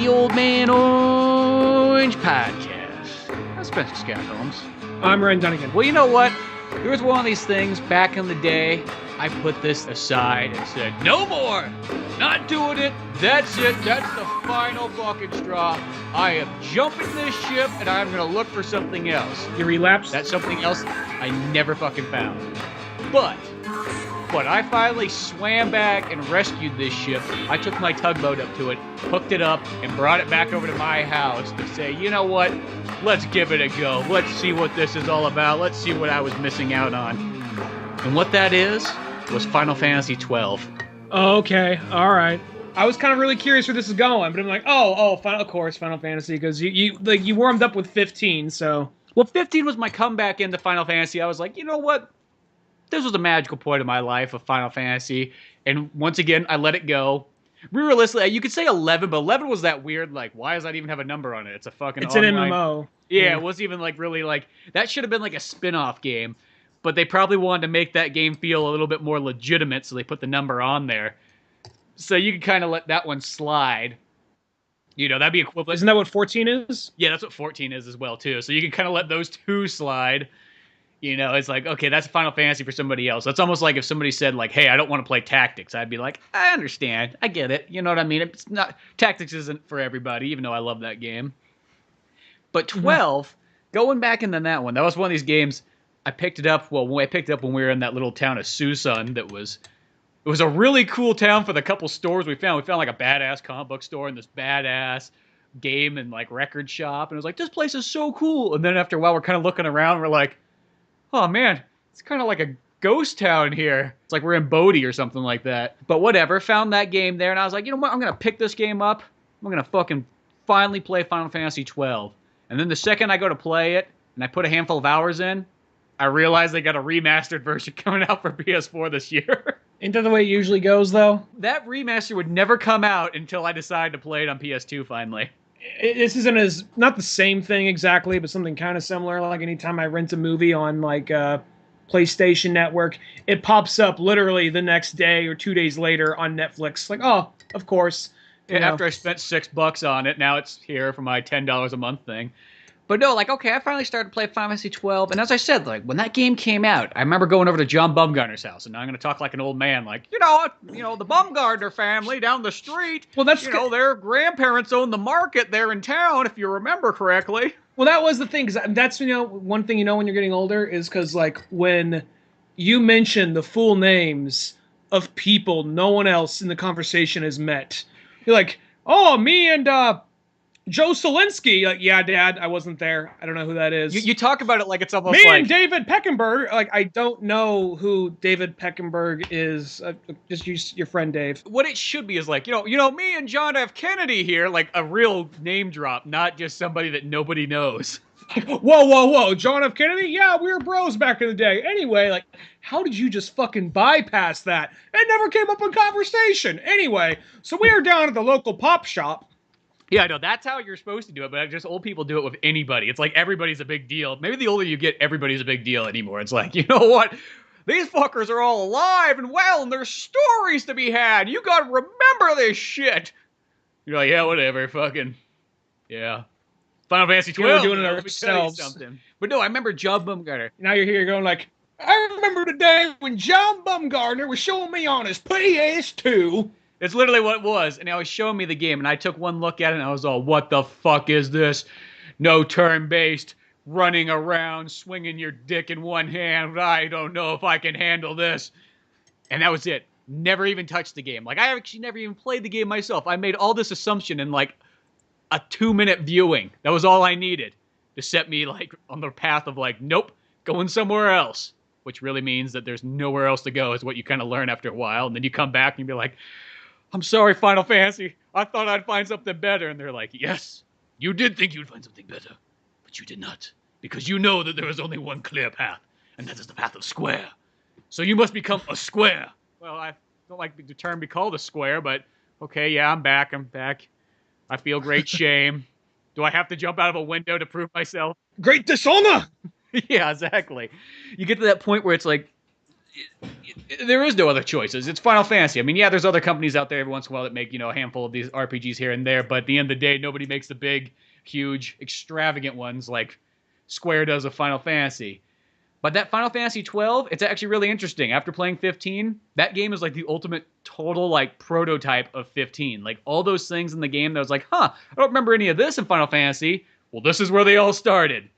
the Old Man Orange podcast. I'm Spencer Scott Holmes. I'm Dunigan. Well, you know what? There was one of these things back in the day. I put this aside and said, no more! Not doing it! That's it! That's the final fucking straw. I am jumping this ship and I'm gonna look for something else. You relapsed? That something else I never fucking found. But I finally swam back and rescued this ship. I took my tugboat up to it, hooked it up, and brought it back over to my house to say, you know what? Let's give it a go. Let's see what this is all about. Let's see what I was missing out on. And what that is was Final Fantasy 12. Okay, all right. I was kind of really curious where this is going, but I'm like, of course, Final Fantasy, because you warmed up with 15, so. Well, 15 was my comeback into Final Fantasy. I was like, you know what? This was a magical point of my life of Final Fantasy, and once again, I let it go. Realistically, you could say 11, but 11 was that weird, like, why does that even have a number on it? It's a fucking It's online... an MMO. Yeah, it wasn't even, like, really, like... That should have been, like, a spin-off game, but they probably wanted to make that game feel a little bit more legitimate, so they put the number on there. So you could kind of let that one slide. You know, that'd be equivalent... Isn't that what 14 is? Yeah, that's what 14 is as well, too. So you can kind of let those two slide. You know, it's like, okay, that's Final Fantasy for somebody else. That's almost like if somebody said, like, hey, I don't want to play Tactics. I'd be like, I understand. I get it. You know what I mean? It's not... Tactics isn't for everybody, even though I love that game. But 12, going back into that one, that was one of these games I picked it up, when we were in that little town of Susan that was... It was a really cool town for the couple stores we found. We found, like, a badass comic book store and this badass game and, like, record shop. And it was like, this place is so cool. And then after a while, we're kind of looking around, we're like... Oh, man, it's kind of like a ghost town here. It's like we're in Bodie or something like that. But whatever, found that game there, and I was like, you know what, I'm going to pick this game up. I'm going to fucking finally play Final Fantasy 12. And then the second I go to play it, and I put a handful of hours in, I realized they got a remastered version coming out for PS4 this year. Ain't that the way it usually goes, though? That remaster would never come out until I decided to play it on PS2 finally. This isn't as, not the same thing exactly, but something kind of similar. Like anytime I rent a movie on like PlayStation Network, it pops up literally the next day or 2 days later on Netflix. Like, oh, of course. Yeah, after I spent $6 on it, now it's here for my $10 a month thing. But no, like, okay, I finally started to play Final Fantasy 12, and as I said, like, when that game came out, I remember going over to John Bumgarner's house, and now I'm going to talk like an old man, like, you know, the Bumgarner family down the street, well, that's their grandparents owned the market there in town, if you remember correctly. Well, that was the thing, because that's, one thing when you're getting older is because, like, when you mention the full names of people no one else in the conversation has met, you're like, oh, me and, Joe Solinsky, like, yeah, Dad, I wasn't there. I don't know who that is. You talk about it like it's almost me like... and David Peckenberg, like, I don't know who David Peckenberg is. Just use your friend Dave. What it should be is like, me and John F. Kennedy here, like a real name drop, not just somebody that nobody knows. Whoa, John F. Kennedy? Yeah, we were bros back in the day. Anyway, like, how did you just fucking bypass that? It never came up in conversation. Anyway, so we were down at the local pop shop. Yeah, no, that's how you're supposed to do it, but just old people do it with anybody. It's like everybody's a big deal. Maybe the older you get, everybody's a big deal anymore. It's like, you know what? These fuckers are all alive and well, and there's stories to be had. You gotta remember this shit. You're like, yeah, whatever, fucking, yeah. Final Fantasy 12. We're doing it ourselves. Something. But no, I remember John Bumgarner. Now you're here going like, I remember the day when John Bumgarner was showing me on his PS2. It's literally what it was, and he was showing me the game, and I took one look at it, and I was all, what the fuck is this? No turn-based, running around, swinging your dick in one hand, I don't know if I can handle this. And that was it. Never even touched the game. Like, I actually never even played the game myself. I made all this assumption in, like, a 2-minute viewing. That was all I needed to set me, like, on the path of, like, nope, going somewhere else. Which really means that there's nowhere else to go, is what you kind of learn after a while, and then you come back and you be like... I'm sorry, Final Fantasy. I thought I'd find something better. And they're like, yes, you did think you'd find something better. But you did not. Because you know that there is only one clear path. And that is the path of square. So you must become a square. Well, I don't like the term be called a square, but okay, yeah, I'm back. I feel great shame. Do I have to jump out of a window to prove myself? Great dishonor! Yeah, exactly. You get to that point where it's like, there is no other choices. It's Final Fantasy. I mean, yeah, there's other companies out there every once in a while that make, a handful of these RPGs here and there, but at the end of the day, nobody makes the big, huge, extravagant ones like Square does with Final Fantasy. But that Final Fantasy 12, it's actually really interesting. After playing 15, that game is like the ultimate total like prototype of 15. Like all those things in the game that was like, I don't remember any of this in Final Fantasy. Well, this is where they all started.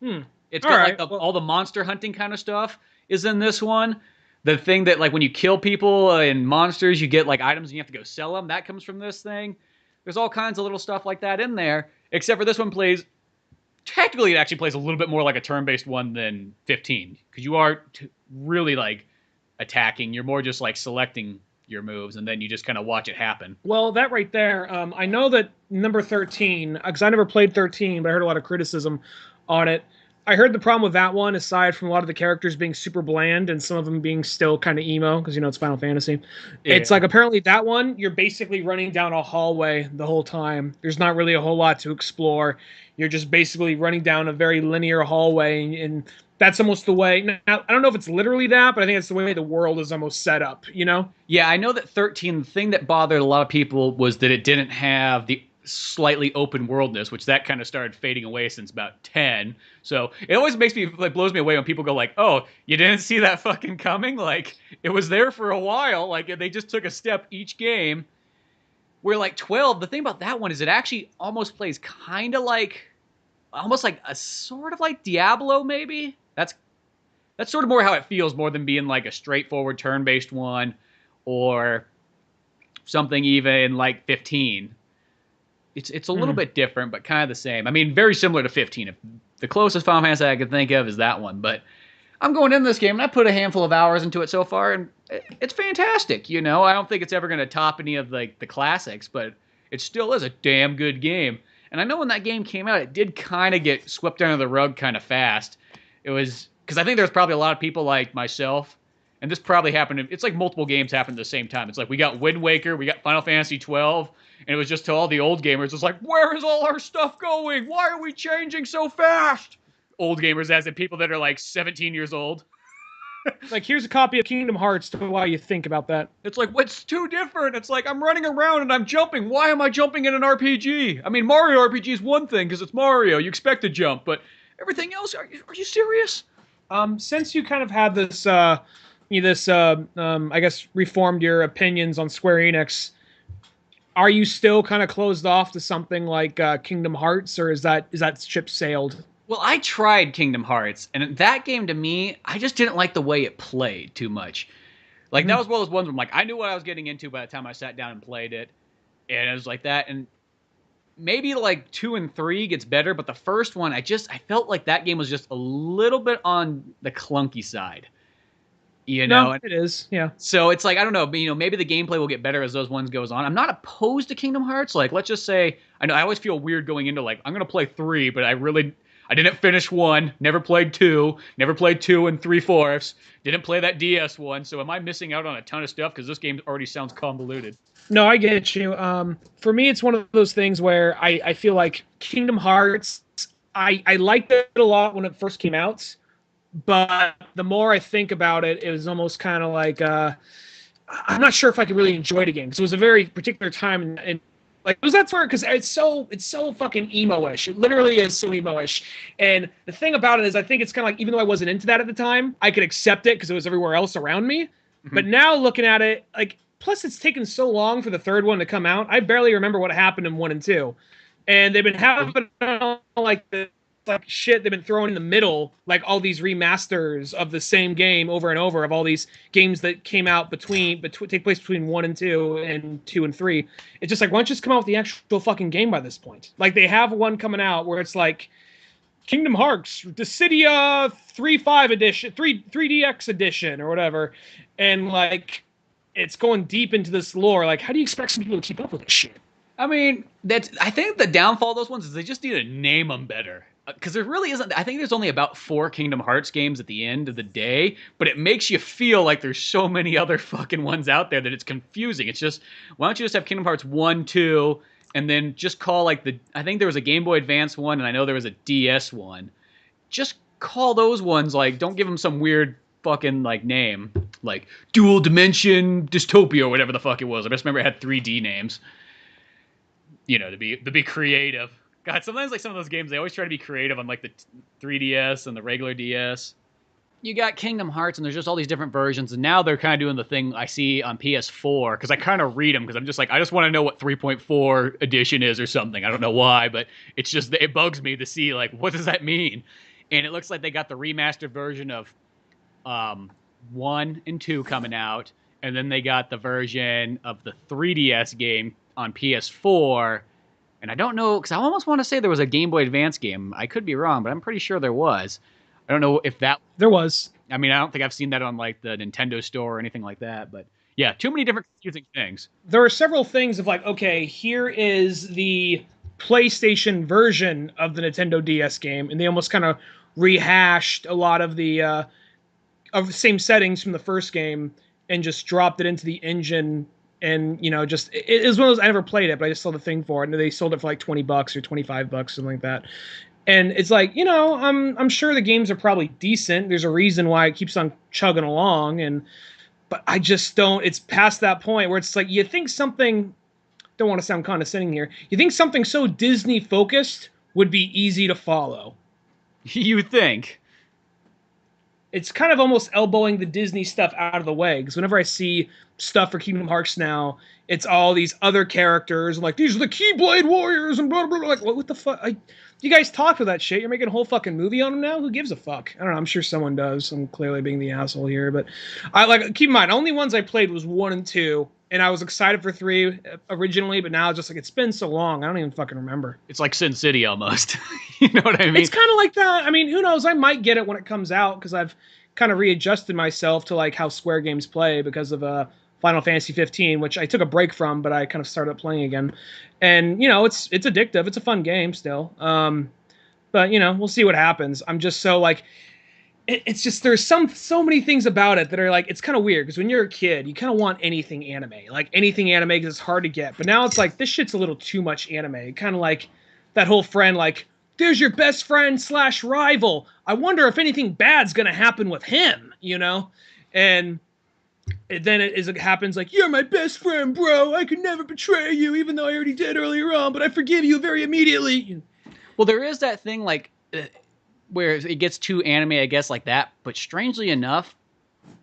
It's got like all the monster hunting kind of stuff is in this one. The thing that like when you kill people and monsters, you get like items and you have to go sell them. That comes from this thing. There's all kinds of little stuff like that in there. Except for this one technically it actually plays a little bit more like a turn-based one than 15. Because you are really like attacking. You're more just like selecting your moves and then you just kind of watch it happen. Well, that right there, I know that number 13, because I never played 13, but I heard a lot of criticism on it. I heard the problem with that one, aside from a lot of the characters being super bland and some of them being still kind of emo, because it's Final Fantasy. Yeah. It's like apparently that one, you're basically running down a hallway the whole time. There's not really a whole lot to explore. You're just basically running down a very linear hallway, and that's almost the way. Now, I don't know if it's literally that, but I think it's the way the world is almost set up, Yeah, I know that 13, the thing that bothered a lot of people was that it didn't have the slightly open worldness, which that kind of started fading away since about 10. So it always blows me away when people go like, oh, you didn't see that fucking coming? Like, it was there for a while. Like, they just took a step each game. Where like 12, the thing about that one is it actually almost plays kind of like, almost like a sort of like Diablo, maybe? That's sort of more how it feels, more than being like a straightforward turn-based one or something even like 15. It's a little bit different, but kind of the same. I mean, very similar to 15. If the closest Final Fantasy I could think of is that one. But I'm going in this game, and I put a handful of hours into it so far, and it's fantastic. I don't think it's ever going to top any of the classics, but it still is a damn good game. And I know when that game came out, it did kind of get swept under the rug kind of fast. It was because I think there's probably a lot of people like myself, and this probably happened. It's like multiple games happened at the same time. It's like we got Wind Waker, we got Final Fantasy 12. And it was just to all the old gamers, it's like, where is all our stuff going? Why are we changing so fast? Old gamers, as in people that are like 17 years old. Like, here's a copy of Kingdom Hearts to why you think about that. It's like, what's too different? It's like, I'm running around and I'm jumping. Why am I jumping in an RPG? I mean, Mario RPG is one thing because it's Mario. You expect to jump, but everything else, are you serious? Since you kind of had this, I guess, reformed your opinions on Square Enix, are you still kind of closed off to something like Kingdom Hearts, or is that ship sailed? Well, I tried Kingdom Hearts, and that game to me, I just didn't like the way it played too much. Like, that was one of those ones where I'm like, I knew what I was getting into by the time I sat down and played it, and it was like that, and maybe like 2 and 3 gets better, but the first one, I felt like that game was just a little bit on the clunky side. No, it is, yeah. So it's like, I don't know, but maybe the gameplay will get better as those ones goes on. I'm not opposed to Kingdom Hearts. Like, let's just say, I know I always feel weird going into like, I'm going to play 3, but I didn't finish 1, never played 2 and 3/4, didn't play that DS one. So am I missing out on a ton of stuff? Because this game already sounds convoluted. No, I get you. For me, it's one of those things where I feel like Kingdom Hearts, I liked it a lot when it first came out. But the more I think about it, it was almost kind of like I'm not sure if I could really enjoy it again because it was a very particular time and like it was that far because it's so fucking emo-ish. It literally is so emo-ish. And the thing about it is, I think it's kind of like even though I wasn't into that at the time, I could accept it because it was everywhere else around me. Mm-hmm. But now looking at it, like plus it's taken so long for the third one to come out. I barely remember what happened in 1 and 2, and they've been having like the. Like shit they've been throwing in the middle, like all these remasters of the same game over and over of all these games that came out take place between 1 and 2 and 2 and 3. It's just like, why don't you just come out with the actual fucking game by this point? Like they have one coming out where it's like Kingdom Hearts Dissidia 3.5 edition, 3DX edition or whatever, and like it's going deep into this lore. Like, how do you expect some people to keep up with this shit? I mean, I think the downfall of those ones is they just need to name them better. Because there really isn't. I think there's only about 4 Kingdom Hearts games at the end of the day, but it makes you feel like there's so many other fucking ones out there that it's confusing. It's just, why don't you just have Kingdom Hearts 1, 2, and then just call like I think there was a Game Boy Advance one, and I know there was a DS one. Just call those ones, like, don't give them some weird fucking like name, like Dual Dimension Dystopia or whatever the fuck it was. I just remember it had 3D names. You know, to be creative. God, sometimes like some of those games, they always try to be creative on like the 3DS and the regular DS. You got Kingdom Hearts, and there's just all these different versions, and now they're kind of doing the thing I see on PS4, because I kind of read them, because I'm just like, I just want to know what 3.4 edition is or something. I don't know why, but it's just, it bugs me to see, like, what does that mean? And it looks like they got the remastered version of 1 and 2 coming out, and then they got the version of the 3DS game on PS4, and I don't know, because I almost want to say there was a Game Boy Advance game. I could be wrong, but I'm pretty sure there was. I don't know if that... There was. I mean, I don't think I've seen that on, like, the Nintendo store or anything like that, but yeah, too many different confusing things. There are several things of, like, okay, here is the PlayStation version of the Nintendo DS game, and they almost kind of rehashed a lot of the same settings from the first game and just dropped it into the engine. And, you know, just, it was one of those, I never played it, but I just saw the thing for it, and they sold it for like $20 or $25, something like that. And it's like, you know, I'm sure the games are probably decent. There's a reason why it keeps on chugging along, but I just don't, it's past that point where it's like, you think something, don't want to sound condescending here, you think something so Disney focused would be easy to follow. You think? It's kind of almost elbowing the Disney stuff out of the way, because whenever I see stuff for Kingdom Hearts now, it's all these other characters, and like, these are the Keyblade Warriors, and blah, blah, blah. Like, what the fuck? You guys talked with that shit. You're making a whole fucking movie on them now? Who gives a fuck? I don't know. I'm sure someone does. I'm clearly being the asshole here, but keep in mind, only ones I played was 1 and 2, and I was excited for 3 originally, but now it's just like, it's been so long, I don't even fucking remember. It's like Sin City almost. You know what I mean? It's kind of like that. I mean, who knows? I might get it when it comes out, because I've kind of readjusted myself to like how Square games play because of Final Fantasy 15, which I took a break from, but I kind of started playing again. And, you know, it's addictive. It's a fun game still. But, you know, we'll see what happens. I'm just so like, it's just, there's so many things about it that are like, it's kind of weird, because when you're a kid, you kind of want anything anime. Like anything anime, because it's hard to get. But now it's like, this shit's a little too much anime. Kind of like that whole friend, like, there's your best friend / rival. I wonder if anything bad's going to happen with him, you know? And then it happens like, you're my best friend, bro. I could never betray you, even though I already did earlier on, but I forgive you very immediately. Well, there is that thing, like, where it gets too anime, I guess, like that. But strangely enough,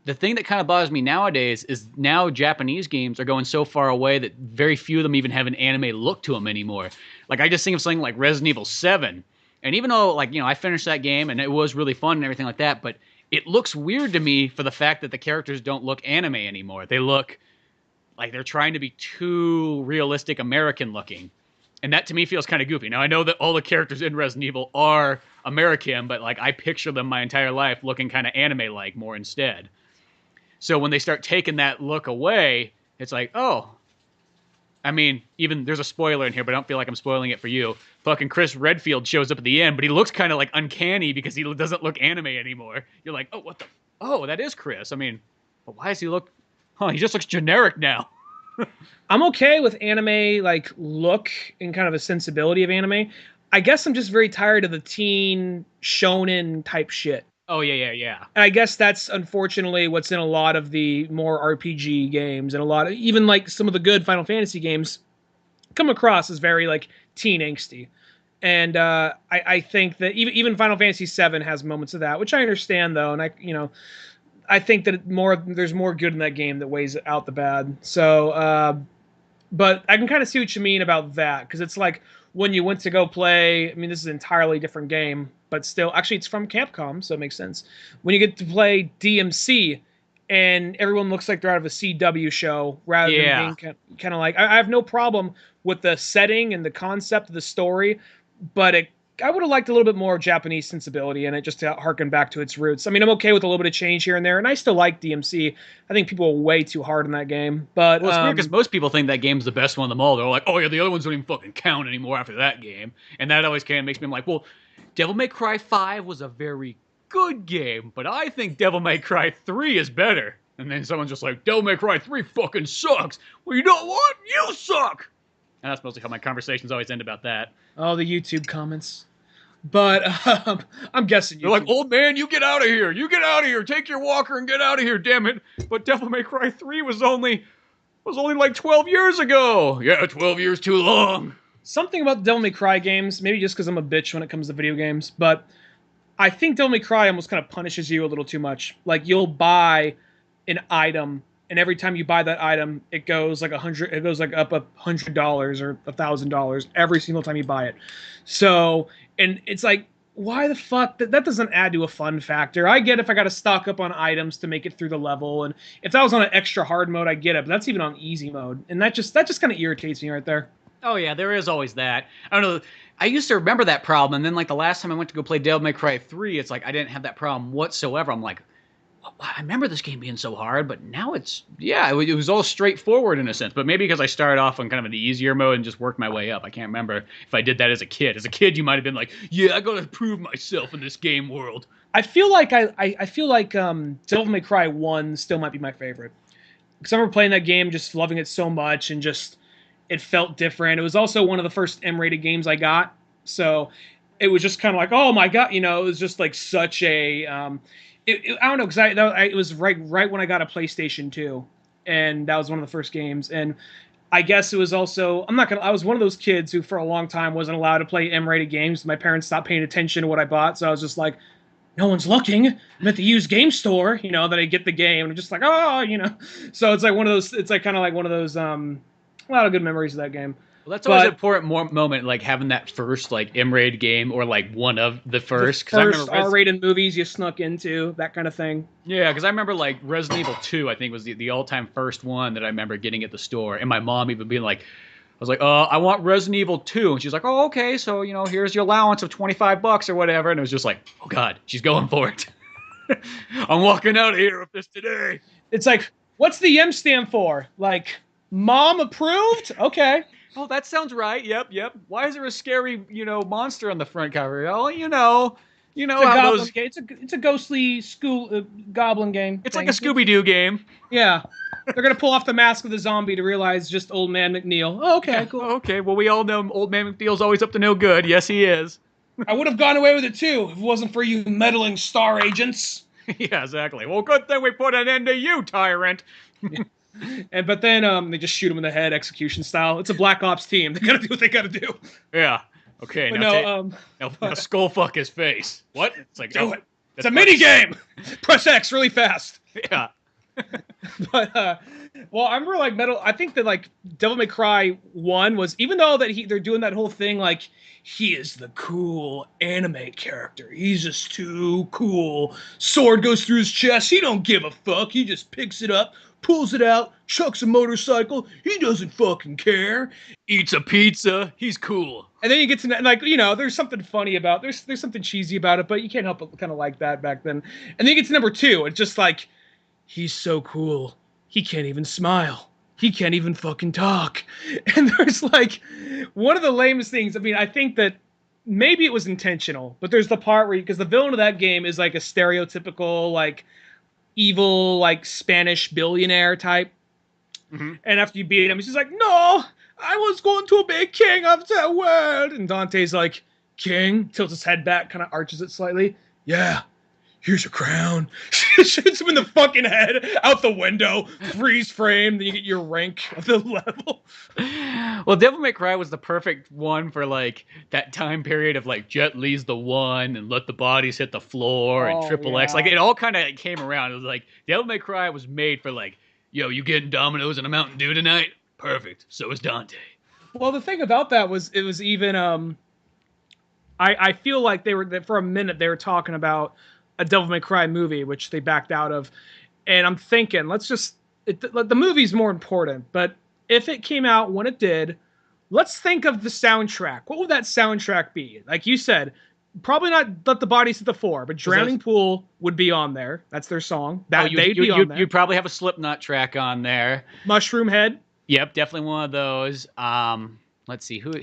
the thing that kind of bothers me nowadays is now Japanese games are going so far away that very few of them even have an anime look to them anymore. Like, I just think of something like Resident Evil 7. And even though, like, you know, I finished that game and it was really fun and everything like that, but it looks weird to me for the fact that the characters don't look anime anymore. They look like they're trying to be too realistic American looking. And that to me feels kind of goofy. Now, I know that all the characters in Resident Evil are American, but like I picture them my entire life looking kind of anime-like more instead. So when they start taking that look away, it's like, oh, I mean, even there's a spoiler in here, but I don't feel like I'm spoiling it for you. Fucking Chris Redfield shows up at the end, but he looks kind of like uncanny because he doesn't look anime anymore. You're like, oh, what the? Oh, that is Chris. I mean, but why does he look? Oh, he just looks generic now. I'm okay with anime, like, look and kind of a sensibility of anime. I guess I'm just very tired of the teen shonen type shit. Oh, yeah. And I guess that's unfortunately what's in a lot of the more RPG games, and a lot of, even like some of the good Final Fantasy games come across as very like teen angsty. And I think that even Final Fantasy 7 has moments of that, which I understand though. And I think that there's more good in that game that weighs out the bad. So, but I can kind of see what you mean about that. 'Cause it's like when you went to go play, I mean, this is an entirely different game, but still, actually, it's from Capcom, so it makes sense. When you get to play DMC, and everyone looks like they're out of a CW show, rather than being kind of like, I have no problem with the setting and the concept of the story, but I would have liked a little bit more Japanese sensibility in it, just to harken back to its roots. I mean, I'm okay with a little bit of change here and there, and I still like DMC. I think people are way too hard on that game. But well, it's weird because most people think that game's the best one of them all. They're like, oh yeah, the other ones don't even fucking count anymore after that game. And that always kind of makes me like, well, Devil May Cry 5 was a very good game, but I think Devil May Cry 3 is better. And then someone's just like, Devil May Cry 3 fucking sucks. Well, you know what? You suck! And that's mostly how my conversations always end about that. Oh, the YouTube comments. But I'm guessing They're you. like, old man, you get out of here. You get out of here. Take your walker and get out of here, damn it. But Devil May Cry 3 was only like 12 years ago. Yeah, 12 years too long. Something about the Devil May Cry games, maybe just because I'm a bitch when it comes to video games, but I think Devil May Cry almost kind of punishes you a little too much. Like, you'll buy an item, and every time you buy that item, it goes like it goes like up $100 or $1,000 every single time you buy it. So, and it's like, why the fuck? That doesn't add to a fun factor. I get if I got to stock up on items to make it through the level, and if that was on an extra hard mode, I get it. But that's even on easy mode, and that just kind of irritates me right there. Oh yeah, there is always that. I don't know. I used to remember that problem, and then like the last time I went to go play Devil May Cry 3, it's like I didn't have that problem whatsoever. I'm like, I remember this game being so hard, but now it was all straightforward in a sense. But maybe because I started off on kind of the easier mode and just worked my way up. I can't remember if I did that as a kid. As a kid, you might have been like, yeah, I gotta prove myself in this game world. I feel like Devil May Cry 1 still might be my favorite. Because I remember playing that game, just loving it so much, and just it felt different. It was also one of the first M-rated games I got, so it was just kind of like, oh my god, it was just like such a I don't know, because it was right when I got a PlayStation 2, and that was one of the first games. And I guess it was also, I was one of those kids who for a long time wasn't allowed to play M-rated games. My parents stopped paying attention to what I bought, so I was just like, no one's looking. I'm at the used game store, that I get the game, and I'm just like, So it's like one of those, a lot of good memories of that game. Well, that's always an important moment, like having that first like M-rated game or like one of the first. The first R-rated movies you snuck into, that kind of thing. Yeah, because I remember like Resident Evil 2, I think was the all-time first one that I remember getting at the store, and my mom even being like, I was like, I want Resident Evil 2, and she's like, oh, okay, so here's your allowance of $25 or whatever, and it was just like, oh god, she's going for it. I'm walking out of here with this today. It's like, what's the M stand for? Like, mom approved? Okay. Oh, that sounds right. Yep. Why is there a scary, monster on the front cover? Oh, it's a goblin game. It's a ghostly school goblin game. It's like a Scooby-Doo game. Yeah. They're gonna pull off the mask of the zombie to realize just old man McNeil. Oh, okay, cool. Okay, well we all know old man McNeil's always up to no good. Yes, he is. I would have gone away with it too if it wasn't for you meddling star agents. Yeah, exactly. Well, good thing we put an end to you, tyrant. But then they just shoot him in the head, execution style. It's a Black Ops team. They gotta do what they gotta do. Yeah. Okay. But now skull fuck his face. What? It's like do it. It's a mini game. Press X really fast. Yeah. But well, I remember like I think that like Devil May Cry 1 was, even though that they're doing that whole thing like he is the cool anime character. He's just too cool. Sword goes through his chest. He don't give a fuck. He just picks it up, pulls it out, chucks a motorcycle. He doesn't fucking care. Eats a pizza. He's cool. And then you get to like, there's something funny about there's something cheesy about it, but you can't help but kind of like that back then. And then you get to number 2. It's just like, he's so cool. He can't even smile. He can't even fucking talk. And there's like one of the lamest things. I mean, I think that maybe it was intentional, but there's the part where, because the villain of that game is like a stereotypical, like evil, like Spanish billionaire type. Mm-hmm. And after you beat him, he's just like, no, I was going to be king of the world. And Dante's like, king? Tilts his head back, kind of arches it slightly. Yeah. Here's your crown. Shoots him in the fucking head, out the window, freeze frame, then you get your rank of the level. Well, Devil May Cry was the perfect one for like that time period of like Jet Li's the one and Let the Bodies Hit the Floor and Triple X. Like it all kind of came around. It was like Devil May Cry was made for like, yo, you getting Domino's and a Mountain Dew tonight? Perfect. So is Dante. Well, the thing about that was it was even I feel like for a minute they were talking about a Devil May Cry movie, which they backed out of. And I'm thinking, the movie's more important, but if it came out when it did, let's think of the soundtrack. What would that soundtrack be? Like you said, probably not Let the Bodies Hit the Floor, but Drowning Pool would be on there. That's their song. They'd be on there. You'd probably have a Slipknot track on there. Mushroom Head. Yep, definitely one of those. Let's see, who...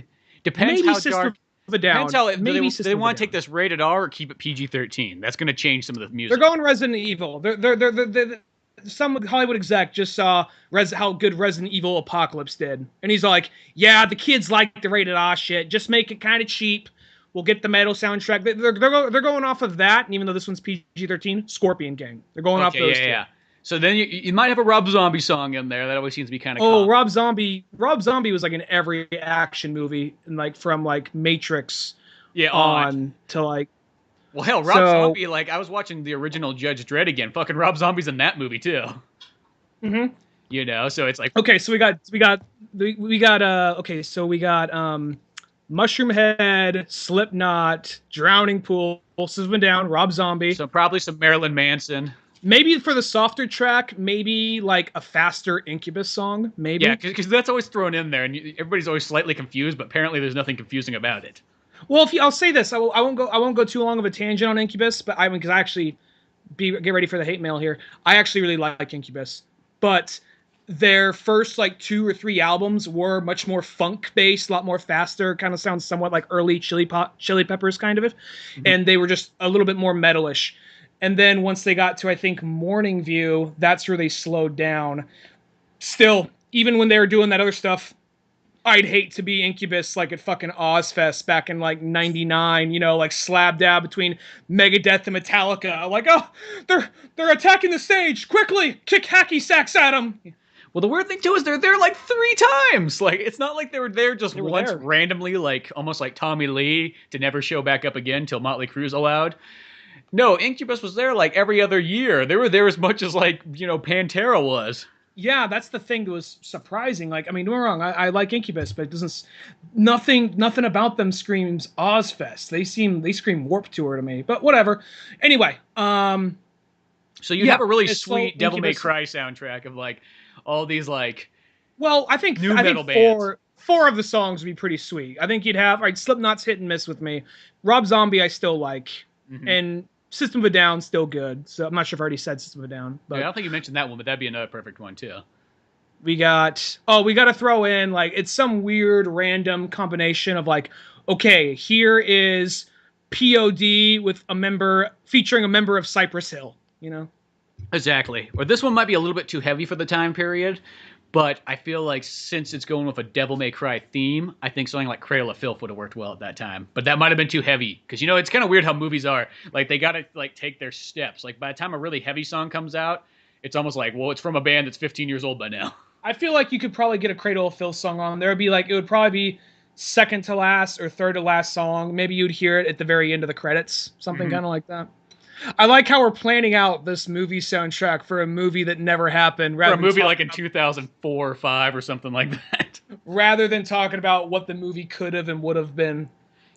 Depends maybe how System dark... of a Down. Depends how they want to take this rated R or keep it PG-13. That's going to change some of the music. They're going Resident Evil. Some Hollywood exec just saw how good Resident Evil Apocalypse did, and he's like, "Yeah, the kids like the rated R shit. Just make it kind of cheap. we'll get the metal soundtrack. They're going off of that, and even though this one's PG-13, Scorpion Gang. They're going off Okay, those yeah, two. yeah. So then you might have a Rob Zombie song in there. That always seems to be kind of Oh, common. Rob Zombie. Rob Zombie was like in every action movie, and like from like Matrix Yeah, on. on to like Well, hell, Rob so. Zombie, like, I was watching the original Judge Dredd again. Fucking Rob Zombie's in that movie, too. Mhm. You know, so it's like, Okay, so we got Mushroom Head, Slipknot, Drowning Pool, System Down, Rob Zombie. so probably some Marilyn Manson. Maybe for the softer track, maybe like a faster Incubus song, maybe. Yeah, because that's always thrown in there, and everybody's always slightly confused, but apparently there's nothing confusing about it. Well, I'll say this, I won't go too long of a tangent on Incubus, but because I actually get ready for the hate mail here. I actually really like Incubus, but their first like 2 or 3 albums were much more funk based, a lot more faster, kind of sounds somewhat like early Chili Peppers kind of it, and they were just a little bit more metalish. And then once they got to I think Morning View, that's where they slowed down. Still, even when they were doing that other stuff, I'd hate to be Incubus like at fucking Ozfest back in like '99, you know, like slab dab between Megadeth and Metallica. Like, oh, they're attacking the stage quickly, kick hacky sacks at them. Well, the weird thing too is they're there like 3 times. Like, it's not like they were there just once there. randomly, like almost like Tommy Lee to never show back up again till Motley Crue's allowed. No, Incubus was there like every other year. They were there as much as like Pantera was. Yeah, that's the thing that was surprising. Like, I mean, don't get me wrong, I like Incubus, but it doesn't. Nothing about them screams Ozfest. They scream Warped Tour to me. But whatever. Anyway, So you yeah, have a really it's so sweet Devil May Incubus- Cry soundtrack of like all these like well, I think New metal four of the songs would be pretty sweet. I think you'd have right. Slipknot's hit and miss with me. Rob Zombie, I still like, and System of a Down still good. So I'm not sure if I already said System of a Down, but I don't think you mentioned that one, but that'd be another perfect one too. we got to throw in like it's some weird random combination of like, okay, here is POD with a member featuring a member of Cypress Hill, you know. Exactly. Or this one might be a little bit too heavy for the time period, but I feel like since it's going with a Devil May Cry theme, I think something like Cradle of Filth would have worked well at that time. But that might have been too heavy because it's kind of weird how movies are. Like they got to like take their steps. Like by the time a really heavy song comes out, it's almost like, well, it's from a band that's 15 years old by now. I feel like you could probably get a Cradle of Filth song on. There would be like it would probably be second to last or third to last song. Maybe you'd hear it at the very end of the credits, something kind of like that. I like how we're planning out this movie soundtrack for a movie that never happened. For a movie like in 2004 or 5 or something like that. Rather than talking about what the movie could have and would have been.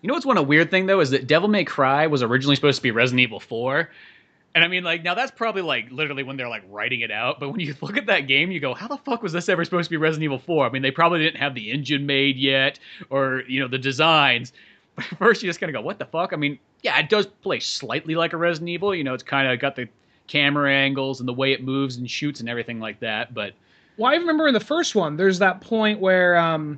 You know what's one weird thing though is that Devil May Cry was originally supposed to be Resident Evil 4. And I mean, like, now that's probably like literally when they're like writing it out. But when you look at that game, you go, how the fuck was this ever supposed to be Resident Evil 4? I mean, they probably didn't have the engine made yet or, the designs. But first you just kind of go, what the fuck? I mean, yeah, it does play slightly like a Resident Evil. It's kind of got the camera angles and the way it moves and shoots and everything like that. But well, I remember in the first one, there's that point where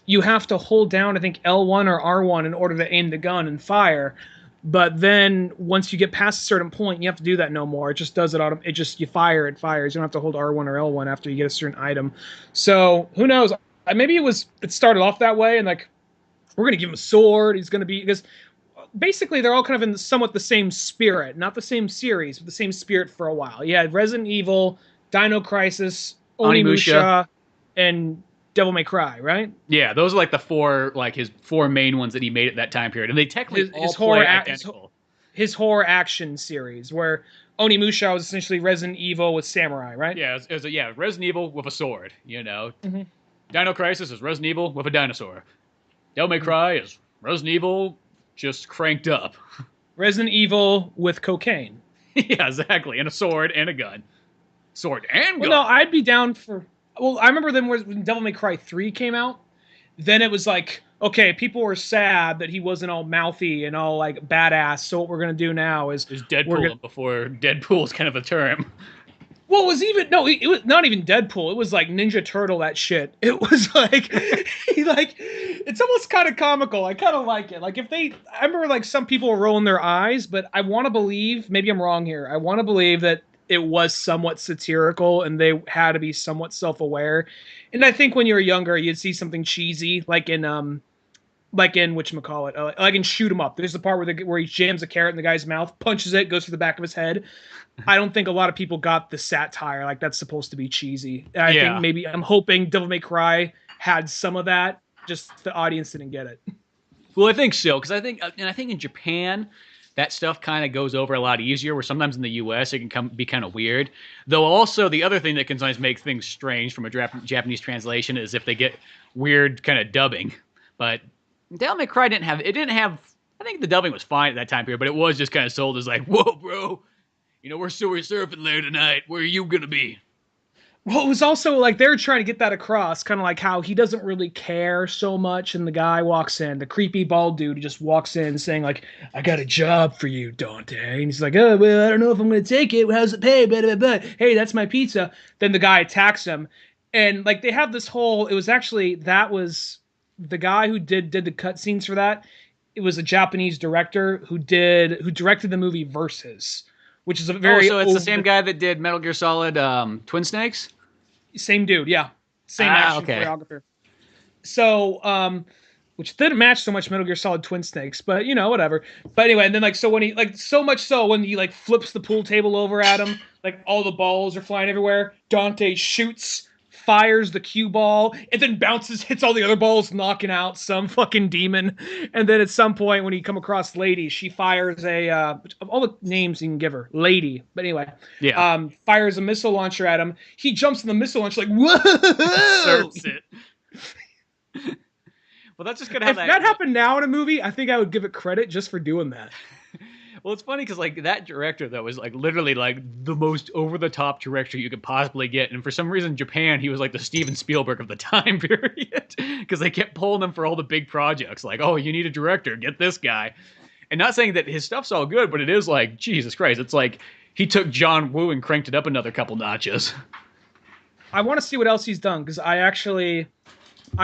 you have to hold down, I think, L1 or R1 in order to aim the gun and fire. But then once you get past a certain point, you have to do that no more. It just does it you fire, it fires. You don't have to hold R1 or L1 after you get a certain item. So who knows? Maybe it started off that way and like, we're going to give him a sword. He's going to be, because basically they're all kind of in somewhat the same spirit, not the same series, but the same spirit for a while. You had Resident Evil, Dino Crisis, Onimusha, and Devil May Cry, right? yeah, those are like the 4, like his 4 main ones that he made at that time period. And they technically all play identical. His horror action series, where Onimusha was essentially Resident Evil with samurai, right? Yeah, it was Resident Evil with a sword, Dino Crisis is Resident Evil with a dinosaur. Devil May Cry is Resident Evil just cranked up. Resident Evil with cocaine. Yeah, exactly. And a sword and a gun. Sword and gun. Well, no, I'd be down for... Well, I remember then when Devil May Cry 3 came out, then it was like, okay, people were sad that he wasn't all mouthy and all like badass, so what we're going to do now is... There's Deadpool before Deadpool's kind of a term. Well, it was even it was not even Deadpool. It was like Ninja Turtle, that shit. It was like it's almost kind of comical. I kind of like it. Like I remember like some people were rolling their eyes, but I want to believe, maybe I'm wrong here. I want to believe that it was somewhat satirical and they had to be somewhat self-aware. And I think when you were younger, you'd see something cheesy, like in like in whatchamacallit, like in Shoot 'Em Up. There's the part where he jams a carrot in the guy's mouth, punches it, goes through the back of his head. I don't think a lot of people got the satire. Like that's supposed to be cheesy. And I think Yeah. maybe I'm hoping Devil May Cry had some of that. Just the audience didn't get it. Well, I think so, because I think in Japan, that stuff kind of goes over a lot easier. Where sometimes in the U.S. it can be kind of weird. Though also the other thing that can sometimes make things strange from a Japanese translation is if they get weird kind of dubbing. But Devil May Cry didn't have. I think the dubbing was fine at that time period, but it was just kind of sold as like, whoa, bro, we're surfing there tonight. Where are you gonna be? Well, it was also like they're trying to get that across, kind of like how he doesn't really care so much, and the guy walks in, the creepy bald dude just walks in saying like, "I got a job for you, Dante," and he's like, "Oh, well, I don't know if I'm gonna take it. How's it pay? Blah, blah, blah. Hey, that's my pizza." Then the guy attacks him, and like they have this whole. It was actually that was the guy who did the cutscenes for that. It was a Japanese director who directed the movie Versus, which is a very so it's the same guy that did Metal Gear Solid Twin Snakes? Same dude, yeah. Same action choreographer. So, which didn't match so much Metal Gear Solid Twin Snakes, but whatever. But anyway, and then like so when he like so much so when he like flips the pool table over at him, like all the balls are flying everywhere. Dante shoots, fires the cue ball, and then bounces, hits all the other balls, knocking out some fucking demon. And then at some point, when you come across Lady, she fires of all the names you can give her, Lady. But anyway, fires a missile launcher at him. He jumps in the missile launcher like, whoa! Surfs it. Well, that's just gonna have if that happened now in a movie, I think I would give it credit just for doing that. Well, it's funny because like that director that was like literally like the most over the top director you could possibly get, and for some reason Japan he was like the Steven Spielberg of the time period because they kept pulling him for all the big projects. Like, oh, you need a director, get this guy. And not saying that his stuff's all good, but it is like Jesus Christ, it's like he took John Woo and cranked it up another couple notches. I want to see what else he's done because I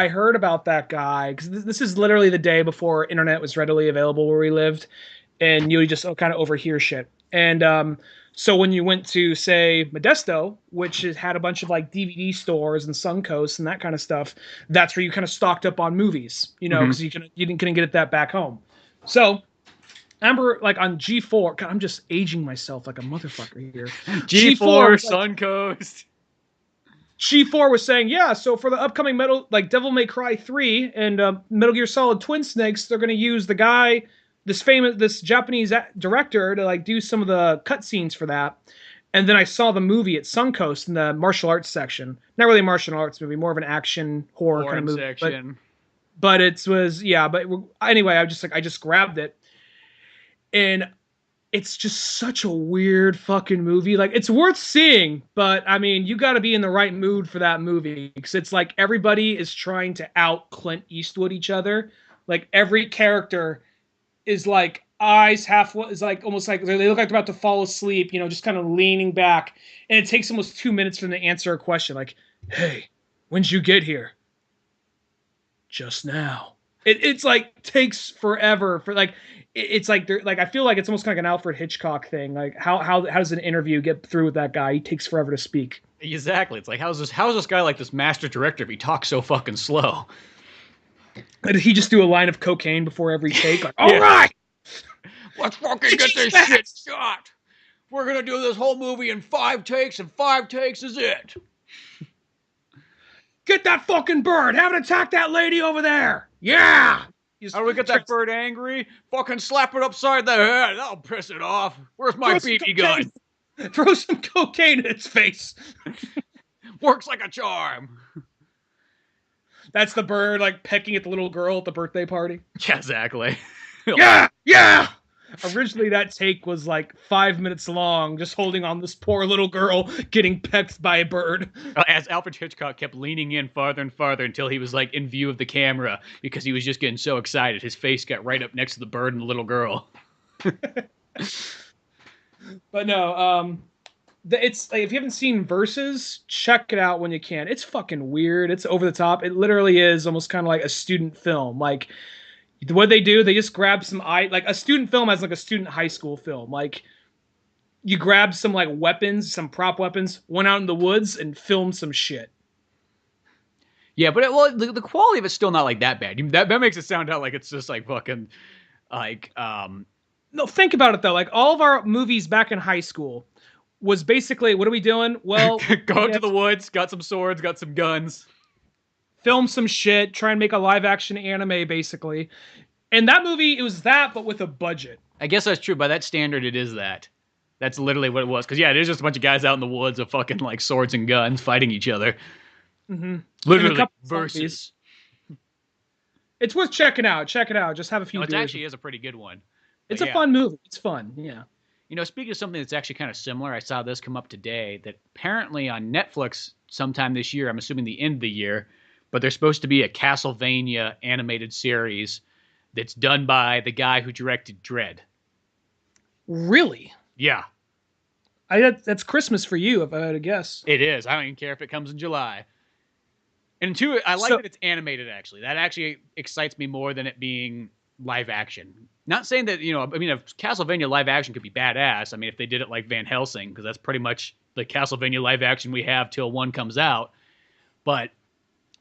heard about that guy because this is literally the day before internet was readily available where we lived. And you just kind of overhear shit. And so when you went to, say, Modesto, which had a bunch of like DVD stores and Suncoast and that kind of stuff, that's where you kind of stocked up on movies, because you couldn't get it that back home. So I remember like on G4, God, I'm just aging myself like a motherfucker here. G4, Suncoast. G4 was saying, yeah, so for the upcoming Devil May Cry 3 and Metal Gear Solid Twin Snakes, they're going to use the guy, this Japanese director to like do some of the cutscenes for that. And then I saw the movie at Suncoast in the martial arts section. Not really a martial arts movie, more of an action horror kind of movie. Section. But it was, yeah, but anyway, I just grabbed it. And it's just such a weird fucking movie. Like, it's worth seeing, but I mean, you got to be in the right mood for that movie because it's like everybody is trying to out Clint Eastwood each other. Like every character is like eyes is like almost like they look like they're about to fall asleep, just kind of leaning back. And it takes almost 2 minutes for them to answer a question like, "Hey, when'd you get here?" "Just now." It's like takes forever for like it's like they're like I feel like it's almost kind of like an Alfred Hitchcock thing. Like how does an interview get through with that guy? He takes forever to speak. Exactly. It's like how's this guy like this master director if he talks so fucking slow? Did he just do a line of cocaine before every take? Like, all right, let's fucking get this shit shot. We're gonna do this whole movie in 5 takes, and 5 takes is it. Get that fucking bird. Have it attack that lady over there. Yeah. How do we get that bird angry? Fucking slap it upside the head. That'll piss it off. Where's my BB gun? Throw some cocaine in its face. Works like a charm. That's the bird like pecking at the little girl at the birthday party. Yeah, exactly. Yeah. Originally, that take was like 5 minutes long, just holding on this poor little girl getting pecked by a bird. As Alfred Hitchcock kept leaning in farther and farther until he was like in view of the camera because he was just getting so excited. His face got right up next to the bird and the little girl. But no, it's like if you haven't seen Versus, check it out when you can. It's fucking weird. It's over the top. It literally is almost kind of like a student film. Like what they do, they just grab some like a student film as like a student high school film. Like you grab some like weapons, some prop weapons, went out in the woods and filmed some shit. Yeah, but the quality of it's still not like that bad. That makes it sound out like it's just like fucking like No, think about it though. Like all of our movies back in high school was basically, what are we doing? Well, go out to the woods, got some swords, got some guns. film some shit, try and make a live action anime basically. And that movie, it was that, but with a budget. I guess that's true. By that standard, it is that. That's literally what it was. Because yeah, it is just a bunch of guys out in the woods with fucking like swords and guns fighting each other. Mm-hmm. Literally versus. It's worth checking out. Check it out. Just have a few. No, it actually is a pretty good one. It's a fun movie. It's fun. Yeah. You know, speaking of something that's actually kind of similar, I saw this come up today that apparently on Netflix sometime this year, I'm assuming the end of the year, but there's supposed to be a Castlevania animated series that's done by the guy who directed Dredd. Really? Yeah. That's Christmas for you, if I had to guess. It is. I don't even care if it comes in July. And two, I like that it's animated, actually. That actually excites me more than it being live action. Not saying that, you know, I mean, if Castlevania live action could be badass, I mean, if they did it like Van Helsing, because that's pretty much the Castlevania live action we have till one comes out. But,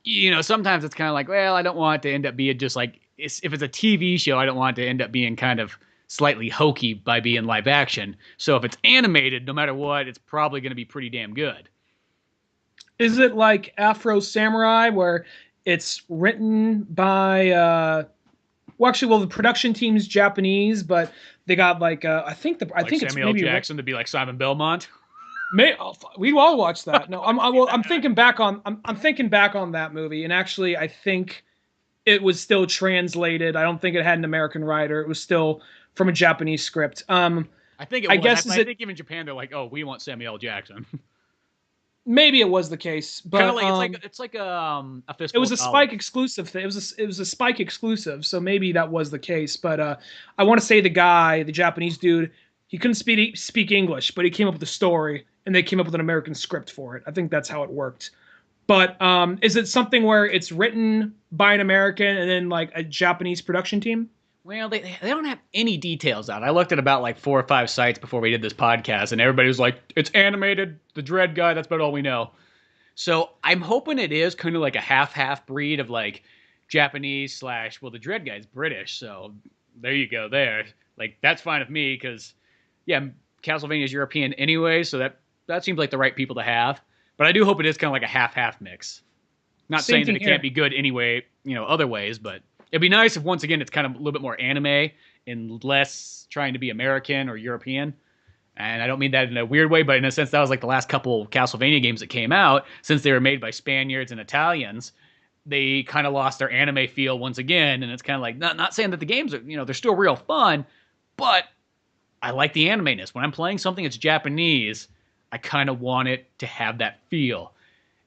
you know, sometimes it's kind of like, well, I don't want it to end up being just like, if it's a TV show, I don't want it to end up being kind of slightly hokey by being live action. So if it's animated, no matter what, it's probably going to be pretty damn good. Is it like Afro Samurai, where it's written by the production team's Japanese, but they got like I think Samuel it's maybe Jackson to be like Simon Belmont. We'd all watch that. No, I'm thinking back on I'm thinking back on that movie, and actually I think it was still translated. I don't think it had an American writer. It was still from a Japanese script. I think it was. I think even Japan, they're like, oh, we want Samuel Jackson. Maybe it was the case, but like, it's like a fistful. It was a Spike exclusive thing. It was a Spike exclusive, so maybe that was the case. But I want to say the Japanese dude, he couldn't speak English, but he came up with a story, and they came up with an American script for it. I think that's how it worked. But is it something where it's written by an American and then like a Japanese production team? Well, they don't have any details out. I looked at about like 4 or 5 sites before we did this podcast, and everybody was like, it's animated, the Dredd guy, that's about all we know. So I'm hoping it is kind of like a half breed of like Japanese / the Dredd guy's British, so there you go there. Like, that's fine with me, because, yeah, Castlevania's European anyway, so that seems like the right people to have. But I do hope it is kind of like a half mix. Not saying that it can't be good anyway, you know, other ways, but it'd be nice if, once again, it's kind of a little bit more anime and less trying to be American or European. And I don't mean that in a weird way, but in a sense, that was like the last couple Castlevania games that came out. Since they were made by Spaniards and Italians, they kind of lost their anime feel once again. And it's kind of like, not saying that the games are, you know, they're still real fun, but I like the anime-ness. When I'm playing something that's Japanese, I kind of want it to have that feel.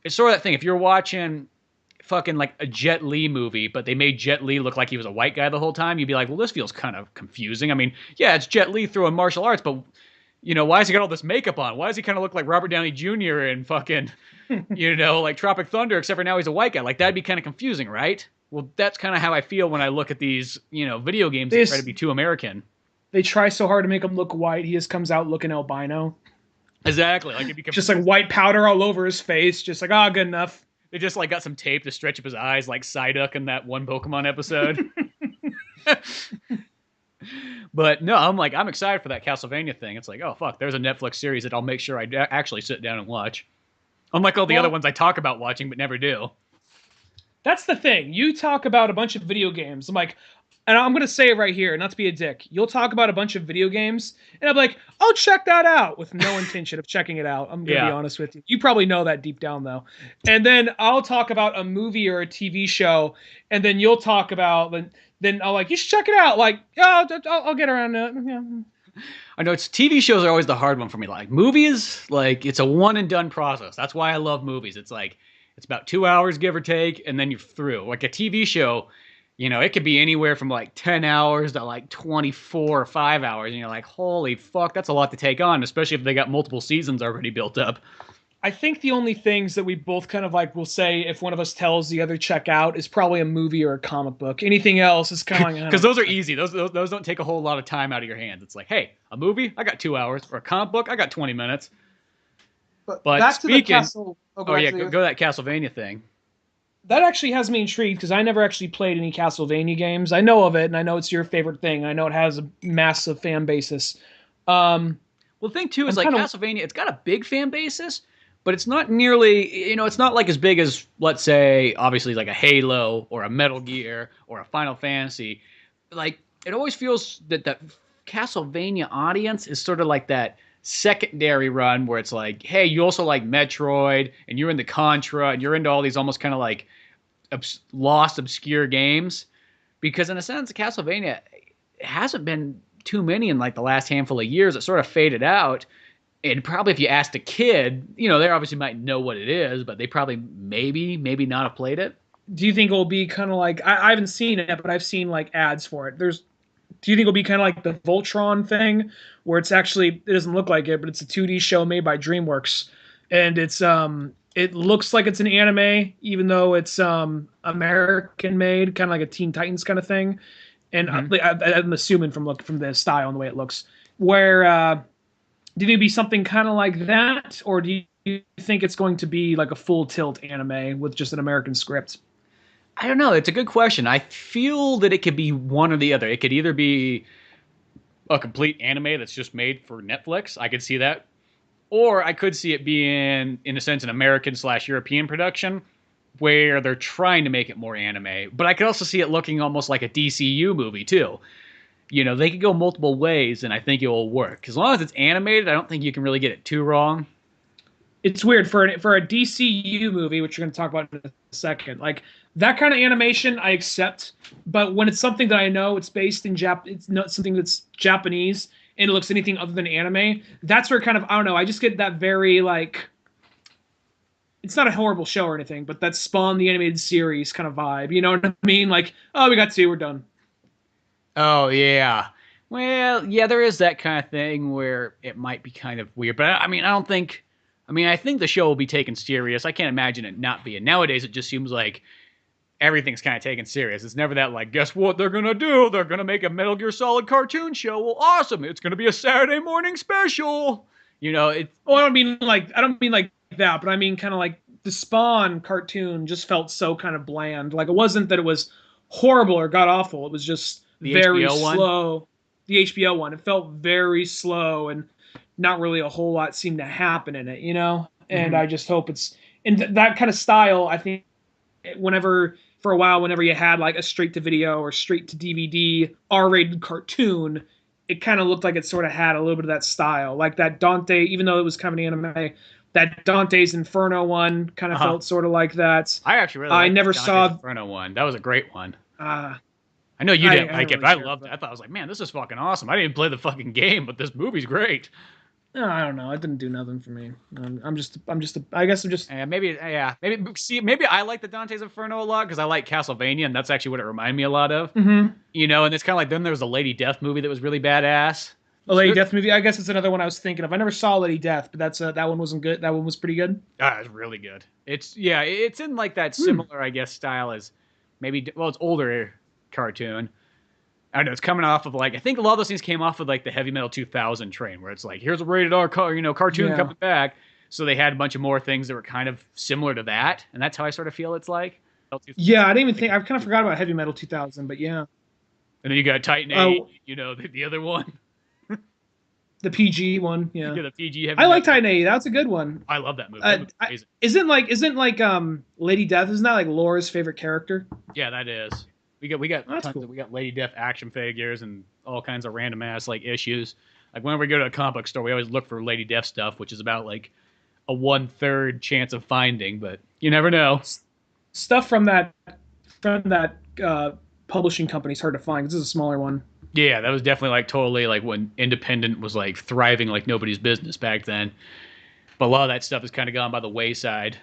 It's sort of that thing. If you're watching fucking like a Jet Li movie, but they made Jet Li look like he was a white guy the whole time, you'd be like, well, this feels kind of confusing. I mean, yeah, it's Jet Li throwing martial arts, but, you know, why has he got all this makeup on? Why does he kind of look like Robert Downey Jr. in fucking, you know, like Tropic Thunder, except for now he's a white guy? Like, that'd be kind of confusing, right? Well, that's kind of how I feel when I look at these, you know, video games that try to be too American. They try so hard to make him look white, he just comes out looking albino. Exactly. Like, it'd be just like white powder all over his face, just like, good enough. They just like got some tape to stretch up his eyes, like Psyduck in that one Pokemon episode. But no, I'm excited for that Castlevania thing. It's like, oh fuck, there's a Netflix series that I'll make sure I actually sit down and watch. Unlike all the other ones I talk about watching but never do. That's the thing. You talk about a bunch of video games. I'm like, and I'm gonna say it right here, not to be a dick. You'll talk about a bunch of video games, and I'm like, oh, check that out, with no intention of checking it out. I'm gonna be honest with you. You probably know that deep down though. And then I'll talk about a movie or a TV show, and then you'll talk about then I'll like, you should check it out. Like, oh, I'll get around to it. Yeah. I know it's TV shows are always the hard one for me. Like movies, like it's a one and done process. That's why I love movies. It's like it's about 2 hours, give or take, and then you're through. Like a TV show, you know, it could be anywhere from like 10 hours to like 24 or 5 hours. And you're like, holy fuck, that's a lot to take on, especially if they got multiple seasons already built up. I think the only things that we both kind of like will say if one of us tells the other check out is probably a movie or a comic book. Anything else is kind of like... Because those are easy. Those don't take a whole lot of time out of your hands. It's like, hey, a movie? I got 2 hours. Or a comic book? I got 20 minutes. But back speaking... to the Castle... go that Castlevania thing. That actually has me intrigued because I never actually played any Castlevania games. I know of it, and I know it's your favorite thing. I know it has a massive fan basis. Um, Well, the thing too is I'm like kind of Castlevania, it's got a big fan basis, but it's not nearly, it's not like as big as, let's say, obviously like a Halo or a Metal Gear or a Final Fantasy. Like it always feels that that Castlevania audience is sort of like that secondary run where it's like, hey, you also like Metroid and you're into Contra and you're into all these almost kind of like lost, obscure games. Because in a sense, Castlevania hasn't been too many in like the last handful of years. It sort of faded out. And probably if you asked a kid, they obviously might know what it is, but they probably maybe not have played it. do you think it'll be kind of like I haven't seen it, but I've seen like ads for it. Do you think it'll be kind of like the Voltron thing, where it's actually it doesn't look like it, but it's a 2D show made by DreamWorks, and it looks like it's an anime, even though it's American made, kind of like a Teen Titans kind of thing. And Mm-hmm. I'm assuming from the style and the way it looks, where do you think it'd be something kind of like that, or do you think it's going to be like a full tilt anime with just an American script? I don't know. It's a good question. I feel that it could be one or the other. It could either be a complete anime that's just made for Netflix. I could see that. Or I could see it being, in a sense, an American slash European production where they're trying to make it more anime. But I could also see it looking almost like a DCU movie, too. They could go multiple ways, and I think it will work. As long as it's animated, I don't think you can really get it too wrong. It's weird for a DCU movie, which you're going to talk about in a second. Like that kind of animation, I accept, but when it's something that I know it's based in it's not something that's Japanese and it looks anything other than anime. That's where kind of I don't know. I just get that very like it's not a horrible show or anything, but that Spawn the animated series kind of vibe. You know what I mean? Like, oh, we got two, we're done. Oh, yeah. Well, yeah, there is that kind of thing where it might be kind of weird. But I mean, I don't think. I mean, I think the show will be taken serious. I can't imagine it not being. Nowadays, it just seems like everything's kind of taken serious. It's never that like, guess what they're gonna do? They're gonna make a Metal Gear Solid cartoon show. Well, awesome! It's gonna be a Saturday morning special. It. Oh, I don't mean like that, but I mean kind of like the Spawn cartoon just felt so kind of bland. Like it wasn't that it was horrible or god awful. It was just The very HBO one. slow. The HBO one, it felt very slow and not really a whole lot seemed to happen in it. And Mm-hmm. I just hope it's in that kind of style. I think whenever for a while, whenever you had like a straight to video or straight to DVD R-rated cartoon, it kind of looked like it sort of had a little bit of that style, like that Dante, even though it was kind of an anime, that Dante's Inferno one kind of Uh-huh. felt sort of like that. I actually really I liked the never Dante's saw. Inferno one. That was a great one. Uh, I know you didn't I like don't it, really but I care loved for it. that. I thought I was like, man, this is fucking awesome. I didn't play the fucking game, but this movie's great. No, I don't know. It didn't do nothing for me. I guess I'm just. And maybe, yeah, maybe I like the Dante's Inferno a lot because I like Castlevania, and that's actually what it reminded me a lot of. Mm-hmm. And it's kind of like then there was a Lady Death movie that was really badass. A Lady Death movie. I guess it's another one I was thinking of. I never saw Lady Death, but that one wasn't good. That one was pretty good. It's really good. It's in like that Hmm. similar, I guess, style as maybe it's older cartoon. I don't know. It's coming off of like I think a lot of those things came off of like the Heavy Metal 2000 train, where it's like here's a rated R, cartoon Yeah. coming back. So they had a bunch of more things that were kind of similar to that, and that's how I sort of feel it's like. Yeah, I didn't even think. I kind of forgot about Heavy Metal 2000, but yeah. And then you got Titan 8, Oh, the other one. the PG one. You Yeah. got the PG Heavy I like Metal. Titan A. That's a good one. I love that movie. That movie's amazing. Isn't like Lady Death? Isn't that like Laura's favorite character? Yeah, that is. We got Oh, that's tons cool. of we got Lady Death action figures and all kinds of random ass like issues. Like whenever we go to a comic book store, we always look for Lady Death stuff, which is about like a 1/3 chance of finding, but you never know. Stuff from that publishing company is hard to find. This is a smaller one. Yeah, that was definitely like totally like when independent was like thriving like nobody's business back then. But a lot of that stuff has kind of gone by the wayside.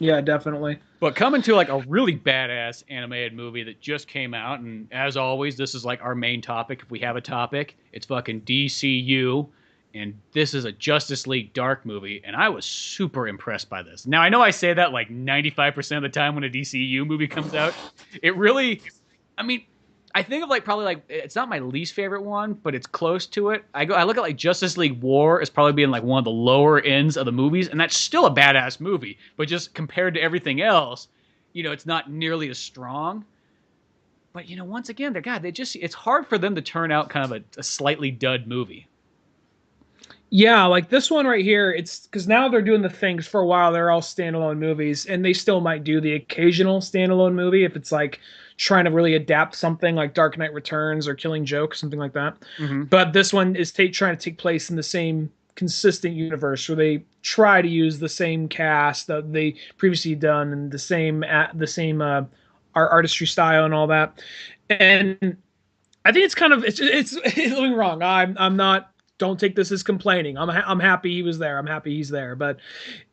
Yeah, definitely. But coming to like a really badass animated movie that just came out, and as always, this is like our main topic. If we have a topic, it's fucking DCU, and this is a Justice League Dark movie, and I was super impressed by this. Now I know I say that like 95% of the time when a DCU movie comes out. It really, I mean, I think of like probably like it's not my least favorite one, but it's close to it. I look at like Justice League War as probably being like one of the lower ends of the movies, and that's still a badass movie, but just compared to everything else, it's not nearly as strong. But once again, it's hard for them to turn out kind of a slightly dud movie. Yeah, like this one right here, it's because now they're doing the things for a while. They're all standalone movies, and they still might do the occasional standalone movie if it's like trying to really adapt something like Dark Knight Returns or Killing Joke, something like that. Mm-hmm. But this one is trying to take place in the same consistent universe where they try to use the same cast that they previously done and the same artistry style and all that. And I think it's kind of it's doing wrong. I'm not. Don't take this as complaining. I'm happy he was there. I'm happy he's there. But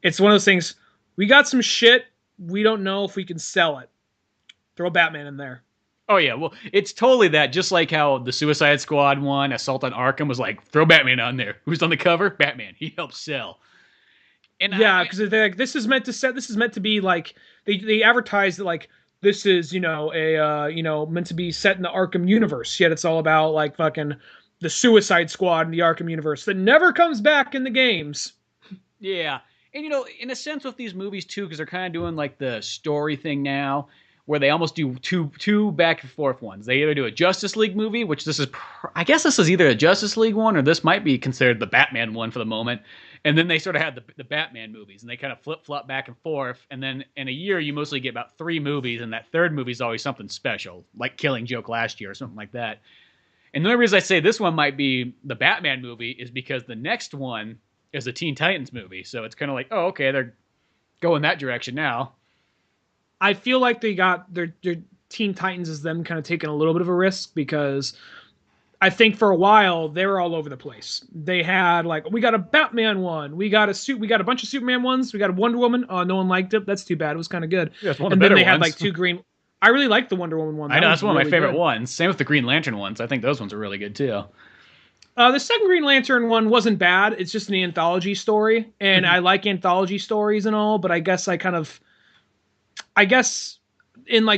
it's one of those things. We got some shit. We don't know if we can sell it. Throw Batman in there. Oh yeah, well, it's totally that. Just like how the Suicide Squad one, Assault on Arkham, was like, throw Batman on there. Who's on the cover? Batman. He helps sell. And yeah, because they're like, this is meant to be like they advertise that like this is meant to be set in the Arkham universe. Yet it's all about like fucking the Suicide Squad in the Arkham universe that never comes back in the games. Yeah. And, in a sense with these movies, too, because they're kind of doing, like, the story thing now, where they almost do two back and forth ones. They either do a Justice League movie, which I guess this is either a Justice League one, or this might be considered the Batman one for the moment. And then they sort of have the Batman movies, and they kind of flip-flop back and forth. And then in a year, you mostly get about 3 movies, and that third movie is always something special, like Killing Joke last year or something like that. And the only reason I say this one might be the Batman movie is because the next one is a Teen Titans movie. So it's kind of like, oh, okay, they're going that direction now. I feel like they got their Teen Titans is them kind of taking a little bit of a risk because I think for a while they were all over the place. They had like, we got a Batman one, we got a bunch of Superman ones, we got a Wonder Woman. Oh, no one liked it. That's too bad. It was kind of good. Yeah, it's one of and the then they better had ones. like 2 green. I really like the Wonder Woman one. I know, that's one of my favorite good. ones. Same with the Green Lantern ones. I think those ones are really good too. The second Green Lantern one wasn't bad. It's just an anthology story, and I like anthology stories and all. But I guess in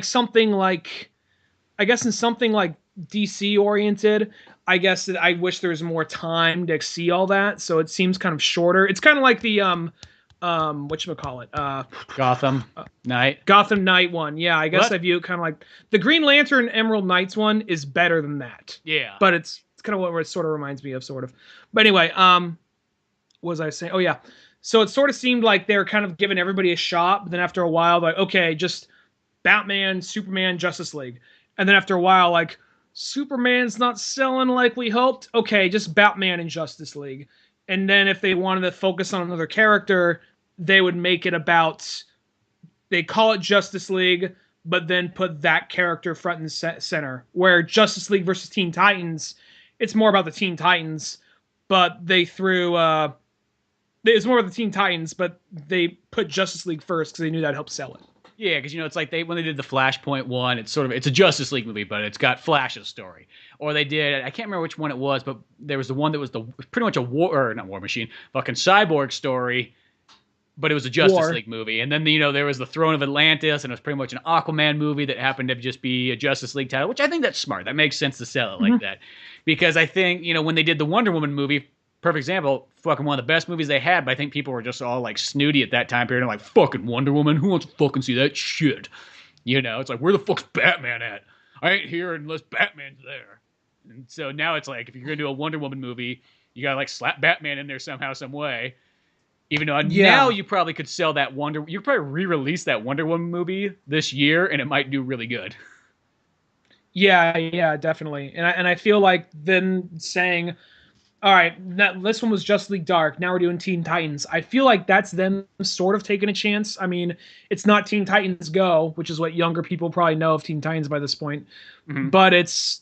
something like DC oriented, I guess that I wish there was more time to see all that. So it seems kind of shorter. It's kind of like the whatchamacallit? Gotham Knight. Gotham Knight one. Yeah, I guess I view it kind of like the Green Lantern Emerald Knights one is better than that. Yeah. But it's kind of what it sort of reminds me of, sort of. But anyway, what was I saying? Oh yeah. So it sort of seemed like they're kind of giving everybody a shot, but then after a while, like, okay, just Batman, Superman, Justice League. And then after a while, like, Superman's not selling like we hoped. Okay, just Batman and Justice League. And then if they wanted to focus on another character, they would make it about, they call it Justice League, but then put that character front and center. Where Justice League versus Teen Titans, it's more about the Teen Titans, but they threw, it's more about the Teen Titans, but they put Justice League first because they knew that'd help sell it. Yeah, because it's like when they did the Flashpoint one, it's a Justice League movie, but it's got Flash's story. Or they did, I can't remember which one it was, but there was the one that was pretty much not War Machine, fucking Cyborg story, but it was a Justice League movie. And then there was the Throne of Atlantis, and it was pretty much an Aquaman movie that happened to just be a Justice League title, which I think that's smart. That makes sense to sell it like that, because I think when they did the Wonder Woman movie. Perfect example, fucking one of the best movies they had, but I think people were just all like snooty at that time period. And like, fucking Wonder Woman, who wants to fucking see that shit? It's like, where the fuck's Batman at? I ain't here unless Batman's there. And so now it's like, if you're gonna do a Wonder Woman movie, you gotta like slap Batman in there somehow, some way. Even though now you probably could sell that you could probably re-release that Wonder Woman movie this year, and it might do really good. Yeah, definitely. And I feel like them saying, all right, this one was Justice League Dark. Now we're doing Teen Titans. I feel like that's them sort of taking a chance. I mean, it's not Teen Titans Go, which is what younger people probably know of Teen Titans by this point. Mm-hmm. But it's,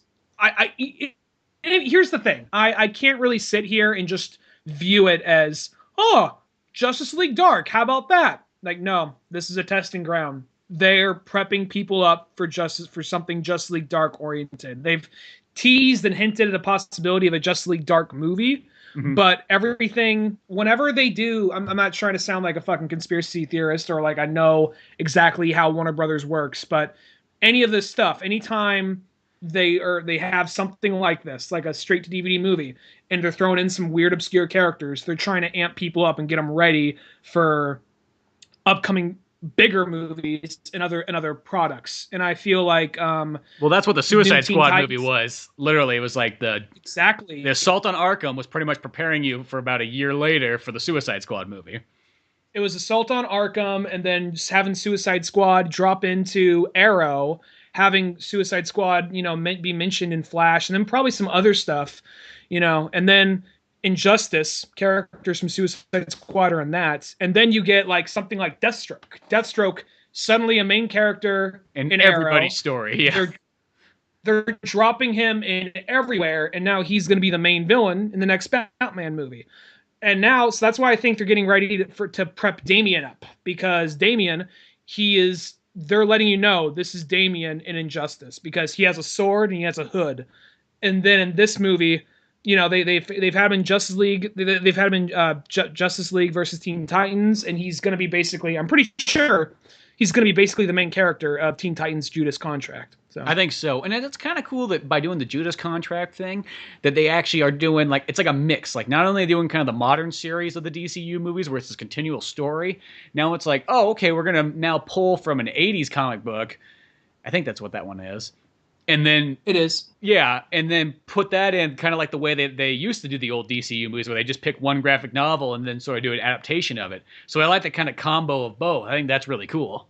here's the thing. I can't really sit here and just view it as, oh, Justice League Dark. How about that? Like, no, this is a testing ground. They're prepping people up for something Justice League Dark oriented. They've teased and hinted at the possibility of a Justice League Dark movie, but everything, whenever they do, I'm not trying to sound like a fucking conspiracy theorist or like I know exactly how Warner Brothers works, but any of this stuff, anytime they have something like this, like a straight to DVD movie, and they're throwing in some weird obscure characters. They're trying to amp people up and get them ready for upcoming bigger movies and other products. And I feel like Well, that's what the new Suicide Teen Squad movie Titans was. Literally, it was like the exactly. Assault on Arkham was pretty much preparing you for about a year later for the Suicide Squad movie. It was Assault on Arkham, and then just having Suicide Squad drop into Arrow, having Suicide Squad, be mentioned in Flash, and then probably some other stuff, and then Injustice characters from Suicide Squad are in that, and then you get like something like Deathstroke. Deathstroke suddenly a main character In in everybody's Arrow. story, yeah. They're dropping him in everywhere, and now he's going to be the main villain in the next Batman movie. And now, so that's why I think they're getting ready to prep Damian up, because Damian, they're letting you know this is Damian in Injustice because he has a sword and he has a hood. And then in this movie, they've had him in Justice League. They've had him in Justice League versus Teen Titans, and he's going to be basically, I'm pretty sure he's going to be basically the main character of Teen Titans Judas Contract. So I think so. And it's kind of cool that by doing the Judas Contract thing, that they actually are doing, like, it's like a mix. Like, not only doing kind of the modern series of the DCU movies where it's this continual story, now it's like, oh, okay, we're going to now pull from an 80s comic book. I think that's what that one is. And then it is. Yeah, and then put that in kind of like the way they used to do the old DCU movies where they just pick one graphic novel and then sort of do an adaptation of it. So I like the kind of combo of both. I think that's really cool.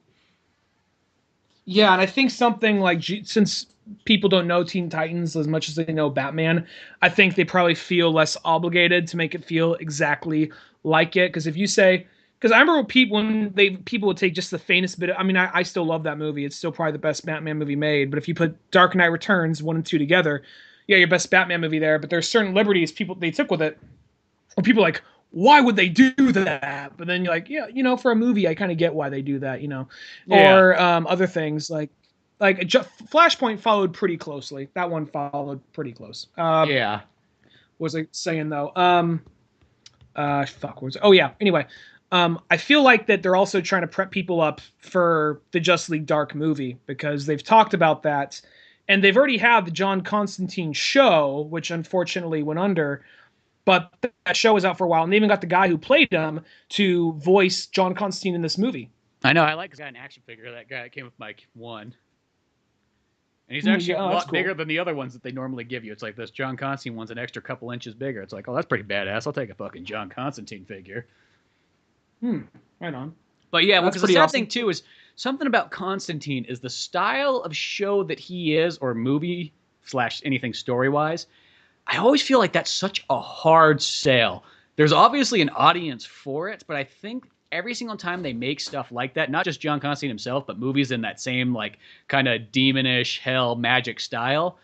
Yeah, and I think something like since people don't know Teen Titans as much as they know Batman, I think they probably feel less obligated to make it feel exactly like it. Because if you say, because I remember people would take just the faintest bit. I mean, I still love that movie. It's still probably the best Batman movie made. But if you put Dark Knight Returns 1 and 2 together, yeah, your best Batman movie there. But there's certain liberties they took with it, or people like, why would they do that? But then you're like, yeah, for a movie, I kind of get why they do that, Yeah. Or other things like Flashpoint followed pretty closely. That one followed pretty close. Yeah. What was I saying though? Oh yeah. Anyway, I feel like that they're also trying to prep people up for the Justice League Dark movie because they've talked about that, and they've already had the John Constantine show, which unfortunately went under. But that show was out for a while, and they even got the guy who played him to voice John Constantine in this movie. I know. I like this guy in action figure. That guy that came with Mike 1. And he's actually a lot bigger than the other ones that they normally give you. It's like this John Constantine one's an extra couple inches bigger. It's like, oh, that's pretty badass. I'll take a fucking John Constantine figure. Right on. But yeah, because the sad thing too is something about Constantine is the style of show that he is, or movie / anything story-wise. I always feel like that's such a hard sell. There's obviously an audience for it, but I think every single time they make stuff like that, not just John Constantine himself, but movies in that same like kind of demonish hell magic style,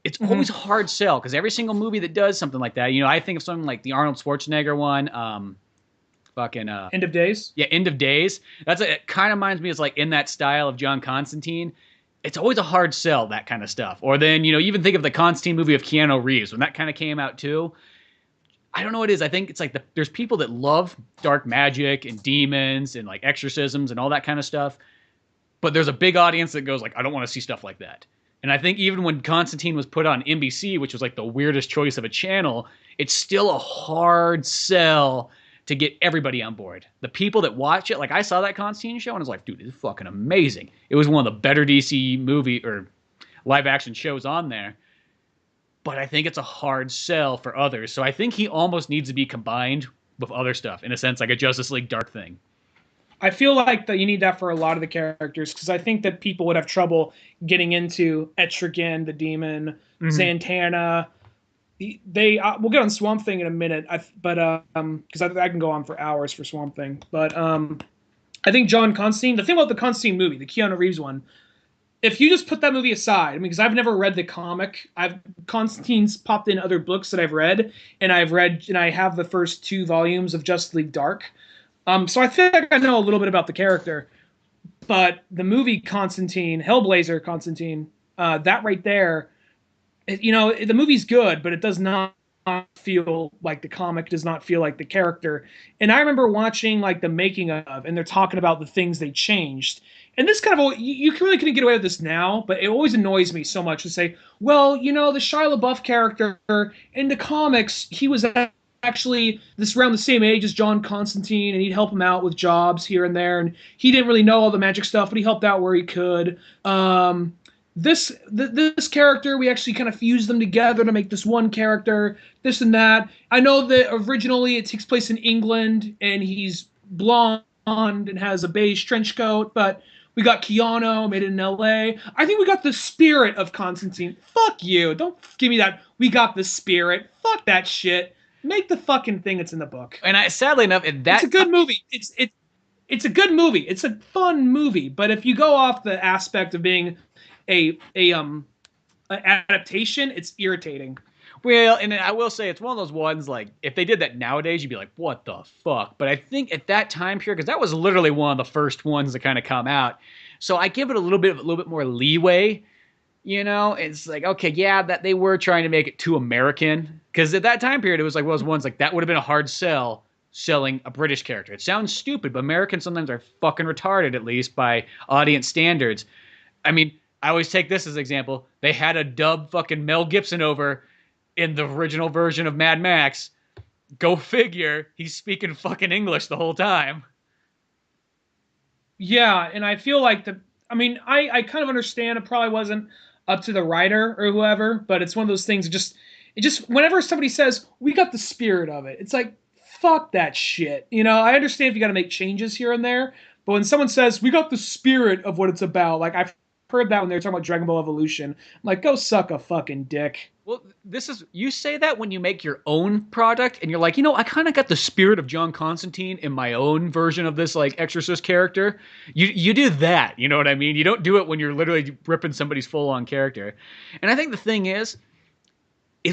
it's always a hard sell because every single movie that does something like that, I think of something like the Arnold Schwarzenegger one, End of Days. Yeah, End of Days. It kind of reminds me, it's like in that style of John Constantine. It's always a hard sell, that kind of stuff. Or then, even think of the Constantine movie of Keanu Reeves when that kind of came out too. I don't know what it is. I think it's like there's people that love dark magic and demons and like exorcisms and all that kind of stuff. But there's a big audience that goes like, I don't want to see stuff like that. And I think even when Constantine was put on NBC, which was like the weirdest choice of a channel, it's still a hard sell to get everybody on board. The people that watch it, like I saw that Constantine show and I was like, dude, this is fucking amazing. It was one of the better DC movie or live action shows on there. But I think it's a hard sell for others. So I think he almost needs to be combined with other stuff, in a sense, like a Justice League Dark thing. I feel like that you need that for a lot of the characters because I think that people would have trouble getting into Etrigan, the demon, Zatanna. We'll get on Swamp Thing in a minute, but because I can go on for hours for Swamp Thing. But I think John Constantine. The thing about the Constantine movie, the Keanu Reeves one, if you just put that movie aside, because I've never read the comic, Constantine's popped in other books that I've read, and I have the first 2 volumes of Justice League Dark. So I feel like I know a little bit about the character, but the movie Constantine, Hellblazer Constantine, that right there. The movie's good, but it does not feel like the comic, does not feel like the character. And I remember watching like the making of, and they're talking about the things they changed. and this kind of you really couldn't get away with this now, but it always annoys me so much to say, well, the Shia LaBeouf character in the comics, he was actually this around the same age as John Constantine, and he'd help him out with jobs here and there, and he didn't really know all the magic stuff, but he helped out where he could. This character, we actually kind of fused them together to make this one character, this and that. I know that originally it takes place in England, and he's blonde and has a beige trench coat, but we got Keanu made it in LA. I think we got the spirit of Constantine. Fuck you. Don't give me that. We got the spirit. Fuck that shit. Make the fucking thing that's in the book. And sadly enough, it's a good movie. It's a good movie. It's a fun movie. But if you go off the aspect of being a adaptation, it's irritating. Well, and I will say it's one of those ones, like, if they did that nowadays, you'd be like, what the fuck? But I think at that time period, because that was literally one of the first ones to kind of come out, so I give it a little bit more leeway. It's like, okay, yeah, that they were trying to make it too American, because at that time period, it was like one of those ones, like, that would have been a hard sell selling a British character. It sounds stupid, but Americans sometimes are fucking retarded, at least by audience standards. I mean, I always take this as an example. They had a dub fucking Mel Gibson over in the original version of Mad Max. Go figure, he's speaking fucking English the whole time. Yeah, and I feel like I kind of understand it probably wasn't up to the writer or whoever, but it's one of those things, it just whenever somebody says, we got the spirit of it, it's like, fuck that shit. I understand if you got to make changes here and there, but when someone says, we got the spirit of what it's about, like, I've heard that when they were talking about Dragon Ball Evolution. I'm like, go suck a fucking dick. Well, you say that when you make your own product, and you're like, I kind of got the spirit of John Constantine in my own version of this, like, Exorcist character. You do that, you know what I mean? You don't do it when you're literally ripping somebody's full-on character. And I think the thing is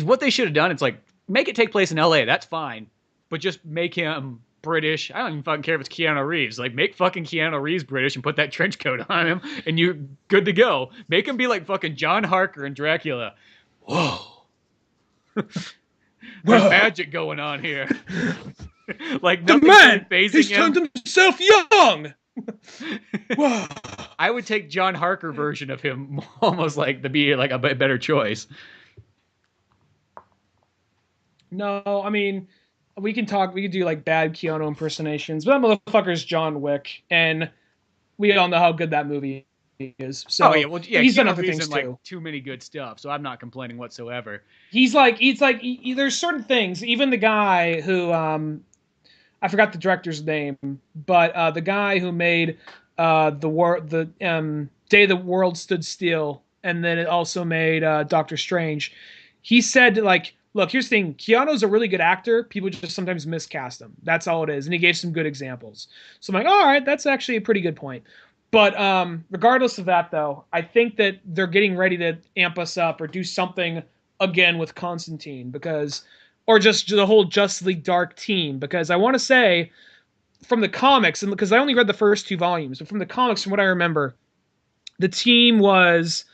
what they should have done, it's like, make it take place in LA, that's fine, but just make him British. I don't even fucking care if it's Keanu Reeves. Like, make fucking Keanu Reeves British and put that trench coat on him, and you're good to go. Make him be like fucking John Harker in Dracula. Whoa. There's magic going on here. Like, the man, he's turned himself young. Whoa. I would take John Harker version of him almost like to be like a better choice. No, I mean, we can do like bad Keanu impersonations, but that motherfucker's John Wick, and we all know how good that movie is. So he's done other things too. Like, too many good stuff, so I'm not complaining whatsoever. He's like there's certain things. Even the guy who I forgot the director's name, but the guy who made the Day the World Stood Still, and then it also made Doctor Strange. He said, like, look, here's the thing. Keanu's a really good actor. People just sometimes miscast him. That's all it is. And he gave some good examples. So I'm like, all right, that's actually a pretty good point. But regardless of that, though, I think that they're getting ready to amp us up or do something again with Constantine, or just the whole Justly Dark team. Because I want to say, from the comics, and because I only read the first 2 volumes, but from the comics, from what I remember, the team was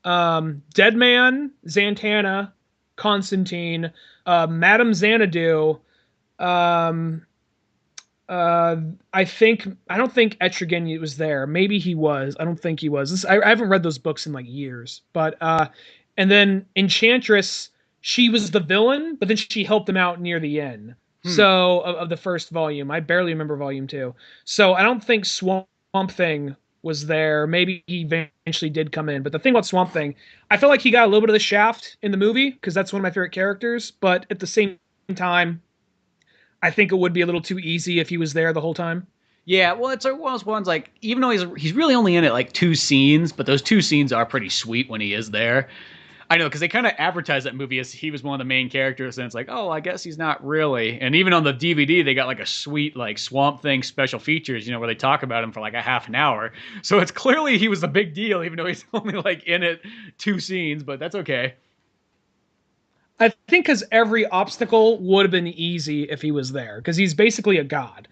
Deadman, Zatanna, Constantine, Madame Xanadu. I don't think Etrigan was there. Maybe he was. I don't think he was. I haven't read those books in like years. But and then Enchantress, she was the villain, but then she helped him out near the end. So of the first volume, I barely remember volume 2. So I don't think Swamp Thing was there. Maybe he eventually did come in. But the thing about Swamp Thing, I felt like he got a little bit of the shaft in the movie because that's one of my favorite characters. But at the same time, I think it would be a little too easy if he was there the whole time. Yeah, well, it's one of those ones, like, even though he's really only in it like 2 scenes, but those 2 scenes are pretty sweet when he is there. I know, because they kind of advertised that movie as he was one of the main characters, and it's like, oh, I guess he's not really. And even on the DVD, they got like a sweet like Swamp Thing special features, where they talk about him for like a half an hour. So it's clearly he was a big deal, even though he's only like in it 2 scenes, but that's okay. I think because every obstacle would have been easy if he was there, because he's basically a god.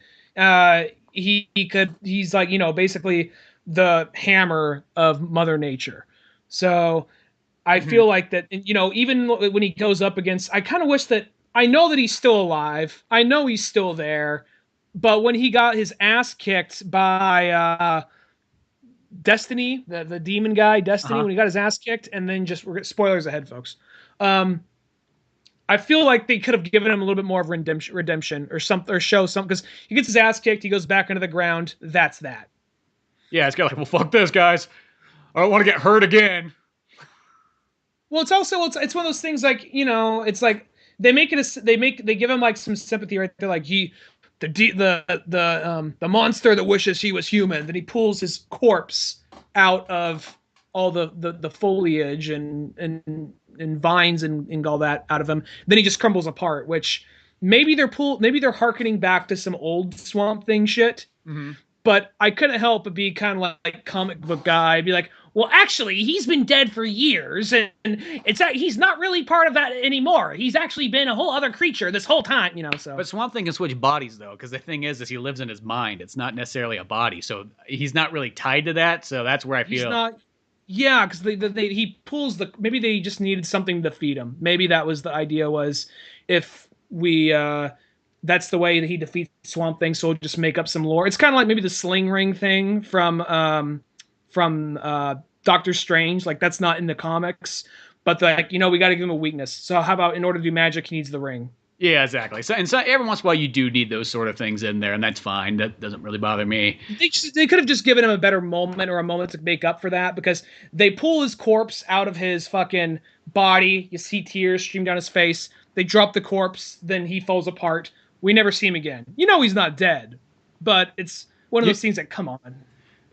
He's like, basically the hammer of Mother Nature. So I feel like that, even when he goes up against, I kind of wish that, I know that he's still alive. I know he's still there. But when he got his ass kicked by Destiny, the demon guy, Destiny, Uh-huh. when he got his ass kicked, and then just spoilers ahead, folks. Um, I feel like they could have given him a little bit more of redemption or something, or show something, because he gets his ass kicked, he goes back into the ground. That's that. Yeah, it's kind of like, well, fuck this, guys. I don't want to get hurt again. Well, it's also it's one of those things like it's like they give him like some sympathy right there, like the monster that wishes he was human. Then he pulls his corpse out of all the foliage and vines and all that out of him. Then he just crumbles apart. Which maybe they're harkening back to some old Swamp Thing shit. Mm-hmm. But I couldn't help but be kind of like comic book guy. I'd be like, well, actually, he's been dead for years, and he's not really part of that anymore. He's actually been a whole other creature this whole time, So, But Swamp Thing can switch bodies though, because the thing is he lives in his mind. It's not necessarily a body, so he's not really tied to that. So that's where I feel he's not. Yeah, because he pulls maybe they just needed something to feed him. Maybe that was the idea, was if we that's the way that he defeats Swamp Thing, so we'll just make up some lore. It's kind of like maybe the sling ring thing from Doctor Strange. Like, that's not in the comics, but like, we got to give him a weakness. So how about, in order to do magic, he needs the ring? Yeah, exactly. So every once in a while you do need those sort of things in there, and that's fine. That doesn't really bother me. They could have just given him a better moment, or a moment to make up for that, because they pull his corpse out of his fucking body. You see tears stream down his face. They drop the corpse, then he falls apart. We never see him again. He's not dead, but it's one of those things that, come on.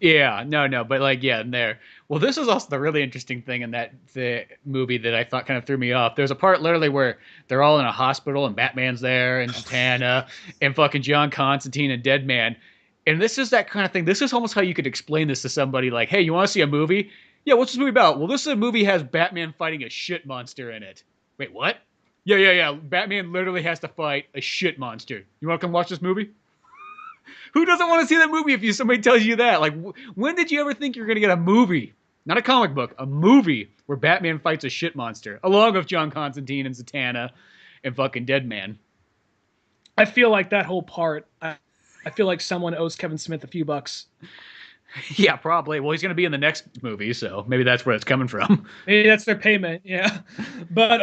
Yeah, no, but like, yeah, in there. Well, this is also the really interesting thing in the movie that I thought kind of threw me off. There's a part literally where they're all in a hospital and Batman's there and Zatanna and fucking John Constantine and Deadman. And this is that kind of thing. This is almost how you could explain this to somebody, like, hey, you want to see a movie? Yeah, what's this movie about? Well, this is a movie has Batman fighting a shit monster in it. Wait, what? Yeah. Batman literally has to fight a shit monster. You want to come watch this movie? Who doesn't want to see that movie if somebody tells you that? Like, when did you ever think you're going to get a movie, not a comic book, a movie where Batman fights a shit monster, along with John Constantine and Zatanna and fucking Deadman? I feel like that whole part, I feel like someone owes Kevin Smith a few bucks. Yeah, probably. Well, he's going to be in the next movie, so maybe that's where it's coming from. Maybe that's their payment, yeah. But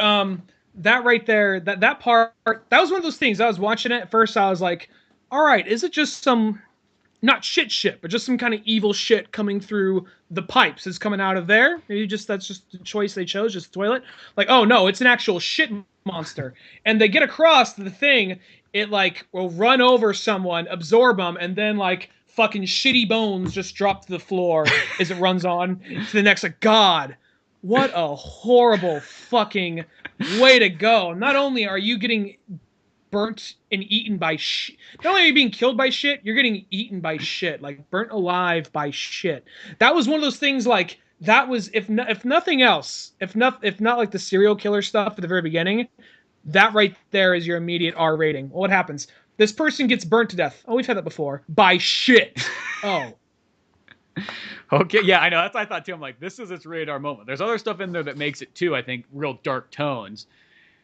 that right there, that part, that was one of those things. I was watching it at first, I was like, all right, is it just some, not shit, but just some kind of evil shit coming through the pipes? Is coming out of there? Maybe that's just the choice they chose, just the toilet? Like, oh no, it's an actual shit monster. And they get across the thing, it like will run over someone, absorb them, and then like fucking shitty bones just drop to the floor as it runs on to the next. Like, God, what a horrible fucking way to go. Not only are you getting burnt and eaten by shit, not only are you being killed by shit, you're getting eaten by shit, like burnt alive by shit. That was one of those things, like, that was, if nothing else, if not like the serial killer stuff at the very beginning, that right there is your immediate R rating. Well, what happens? This person gets burnt to death. Oh, we've had that before. By shit. Oh. Okay, yeah, I know. That's what I thought too. I'm like, this is its rated R moment. There's other stuff in there that makes it too, I think, real dark tones.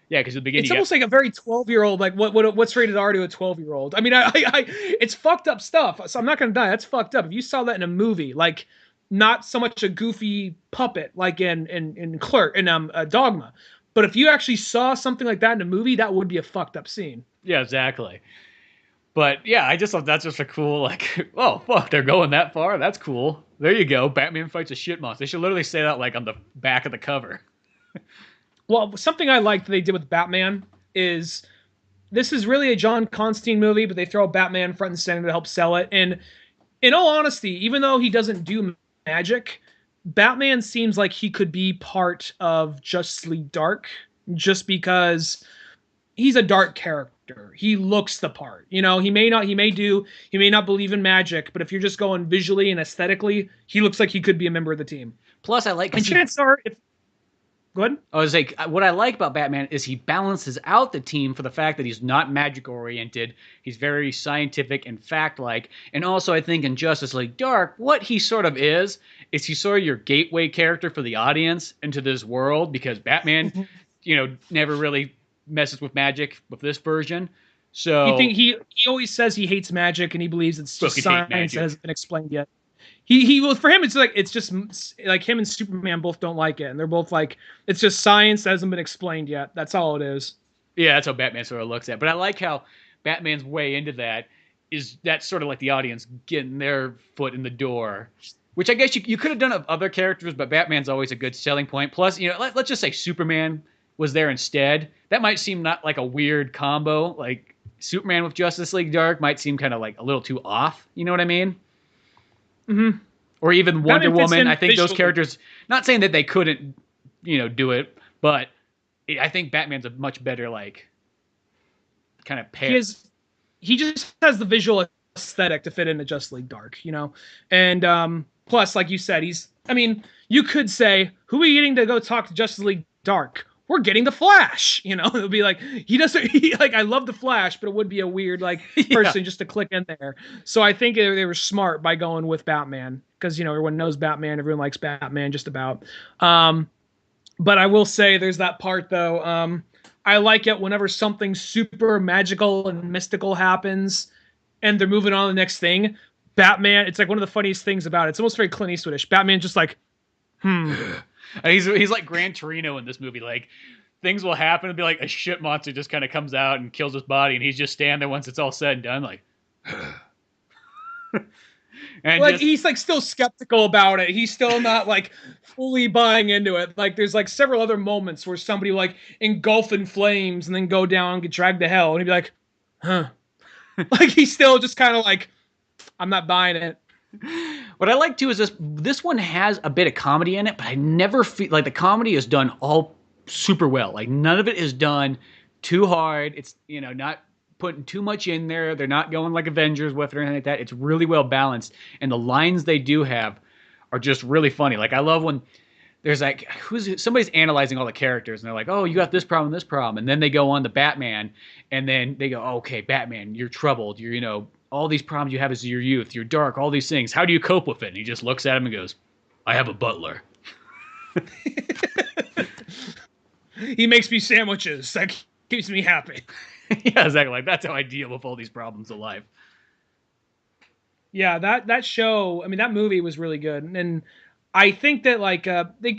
Yeah, because at the beginning, it's almost like a very 12-year-old. Like, what's rated R to a 12-year-old? I mean, it's fucked up stuff. So I'm not gonna die. That's fucked up. If you saw that in a movie, like, not so much a goofy puppet like in Clerk in Dogma, but if you actually saw something like that in a movie, that would be a fucked up scene. Yeah, exactly. But yeah, I just thought that's just a cool, like, oh fuck, they're going that far. That's cool. There you go. Batman fights a shit monster. They should literally say that like on the back of the cover. Well, something I liked that they did with Batman is, this is really a John Constantine movie, but they throw Batman front and center to help sell it. And in all honesty, even though he doesn't do magic, Batman seems like he could be part of Justice League Dark, just because he's a dark character. He looks the part. He may not believe in magic, but if you're just going visually and aesthetically, he looks like he could be a member of the team. Plus, I like, and chances are, go ahead. I was like, what I like about Batman is he balances out the team for the fact that he's not magic oriented. He's very scientific and fact like. And also, I think in Justice League Dark, what he sort of is he's sort of your gateway character for the audience into this world, because Batman, never really messes with magic with this version. So he always says he hates magic and he believes it's just science that hasn't been explained yet. he well, for him it's just like him and Superman both don't like it, and they're both like it's just science that hasn't been explained yet. That's all it is. Yeah, that's how Batman sort of looks at it. But I like how Batman's way into that is that's sort of like the audience getting their foot in the door. Which I guess you could have done of other characters, but Batman's always a good selling point. Plus, let's just say Superman was there instead. That might seem not like a weird combo. Like Superman with Justice League Dark might seem kind of like a little too off. You know what I mean? Mm-hmm. Or even Wonder Woman. I think those visually. characters. Not saying that they couldn't, do it, but I think Batman's a much better like kind of pair. He just has the visual aesthetic to fit into Justice League Dark, and plus, like you said, you could say, who are you getting to go talk to Justice League Dark? We're getting the Flash, It'll be like, I love the Flash, but it would be a weird, person just to click in there. So I think they were smart by going with Batman, because, everyone knows Batman, everyone likes Batman just about. But I will say there's that part, though. I like it whenever something super magical and mystical happens, and they're moving on to the next thing. Batman, it's like one of the funniest things about it. It's almost very Clint Eastwoodish. Batman's just like, He's like Gran Torino in this movie. Like things will happen and be like a shit monster just kind of comes out and kills his body, and he's just standing there once it's all said and done, like. And he's like still skeptical about it. He's still not like fully buying into it. Like there's like several other moments where somebody like engulf in flames and then go down and get dragged to hell, and he'd be like, huh. Like he's still just kind of like, I'm not buying it. What I like too is this one has a bit of comedy in it, but I never feel like the comedy is done all super well. Like none of it is done too hard. It's not putting too much in there. They're not going like Avengers with it or anything like that. It's really well balanced, and the lines they do have are just really funny. Like I love when there's like somebody's analyzing all the characters, and they're like, "Oh, you got this problem, and then they go on to Batman, and then they go, oh, "Okay, Batman, you're troubled. You're all these problems you have is your youth. You're dark. All these things. How do you cope with it?" And he just looks at him and goes, "I have a butler. He makes me sandwiches. That keeps me happy." Yeah, exactly. Like that's how I deal with all these problems of life. Yeah, that show. I mean, that movie was really good, and I think that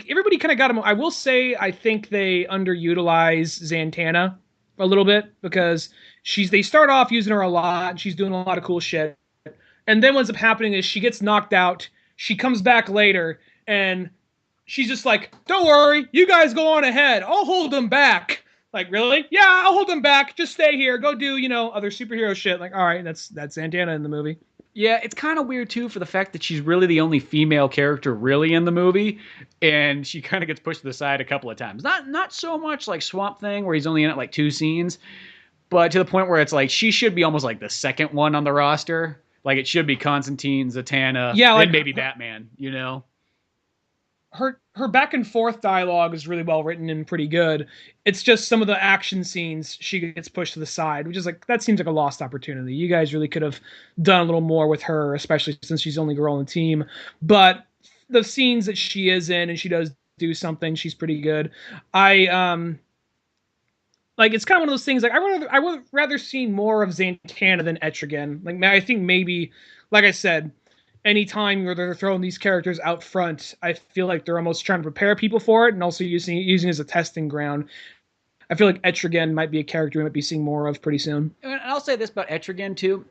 everybody kind of got him. I will say, I think they underutilize Zatanna a little bit, because they start off using her a lot, and she's doing a lot of cool shit, and then what ends up happening is she gets knocked out. She comes back later, and she's just like, "Don't worry, you guys go on ahead. I'll hold them back." Like, really? Yeah, I'll hold them back. Just stay here. Go do, other superhero shit. Like, all right, that's Zatanna in the movie. Yeah, it's kind of weird, too, for the fact that she's really the only female character really in the movie, and she kind of gets pushed to the side a couple of times. Not so much like Swamp Thing, where he's only in it like 2 scenes, but to the point where it's like she should be almost like the second one on the roster. Like, it should be Constantine, Zatanna, then maybe Batman, Her back and forth dialogue is really well written and pretty good. It's just some of the action scenes she gets pushed to the side, which is like, that seems like a lost opportunity. You guys really could have done a little more with her, especially since she's the only girl on the team. But the scenes that she is in and she does do something, she's pretty good. It's kind of one of those things, like I would rather see more of Zatanna than Etrigan. Like, I think maybe, like I said, anytime where they're throwing these characters out front, I feel like they're almost trying to prepare people for it, and also using it as a testing ground. I feel like Etrigan might be a character we might be seeing more of pretty soon. And I'll say this about Etrigan, too.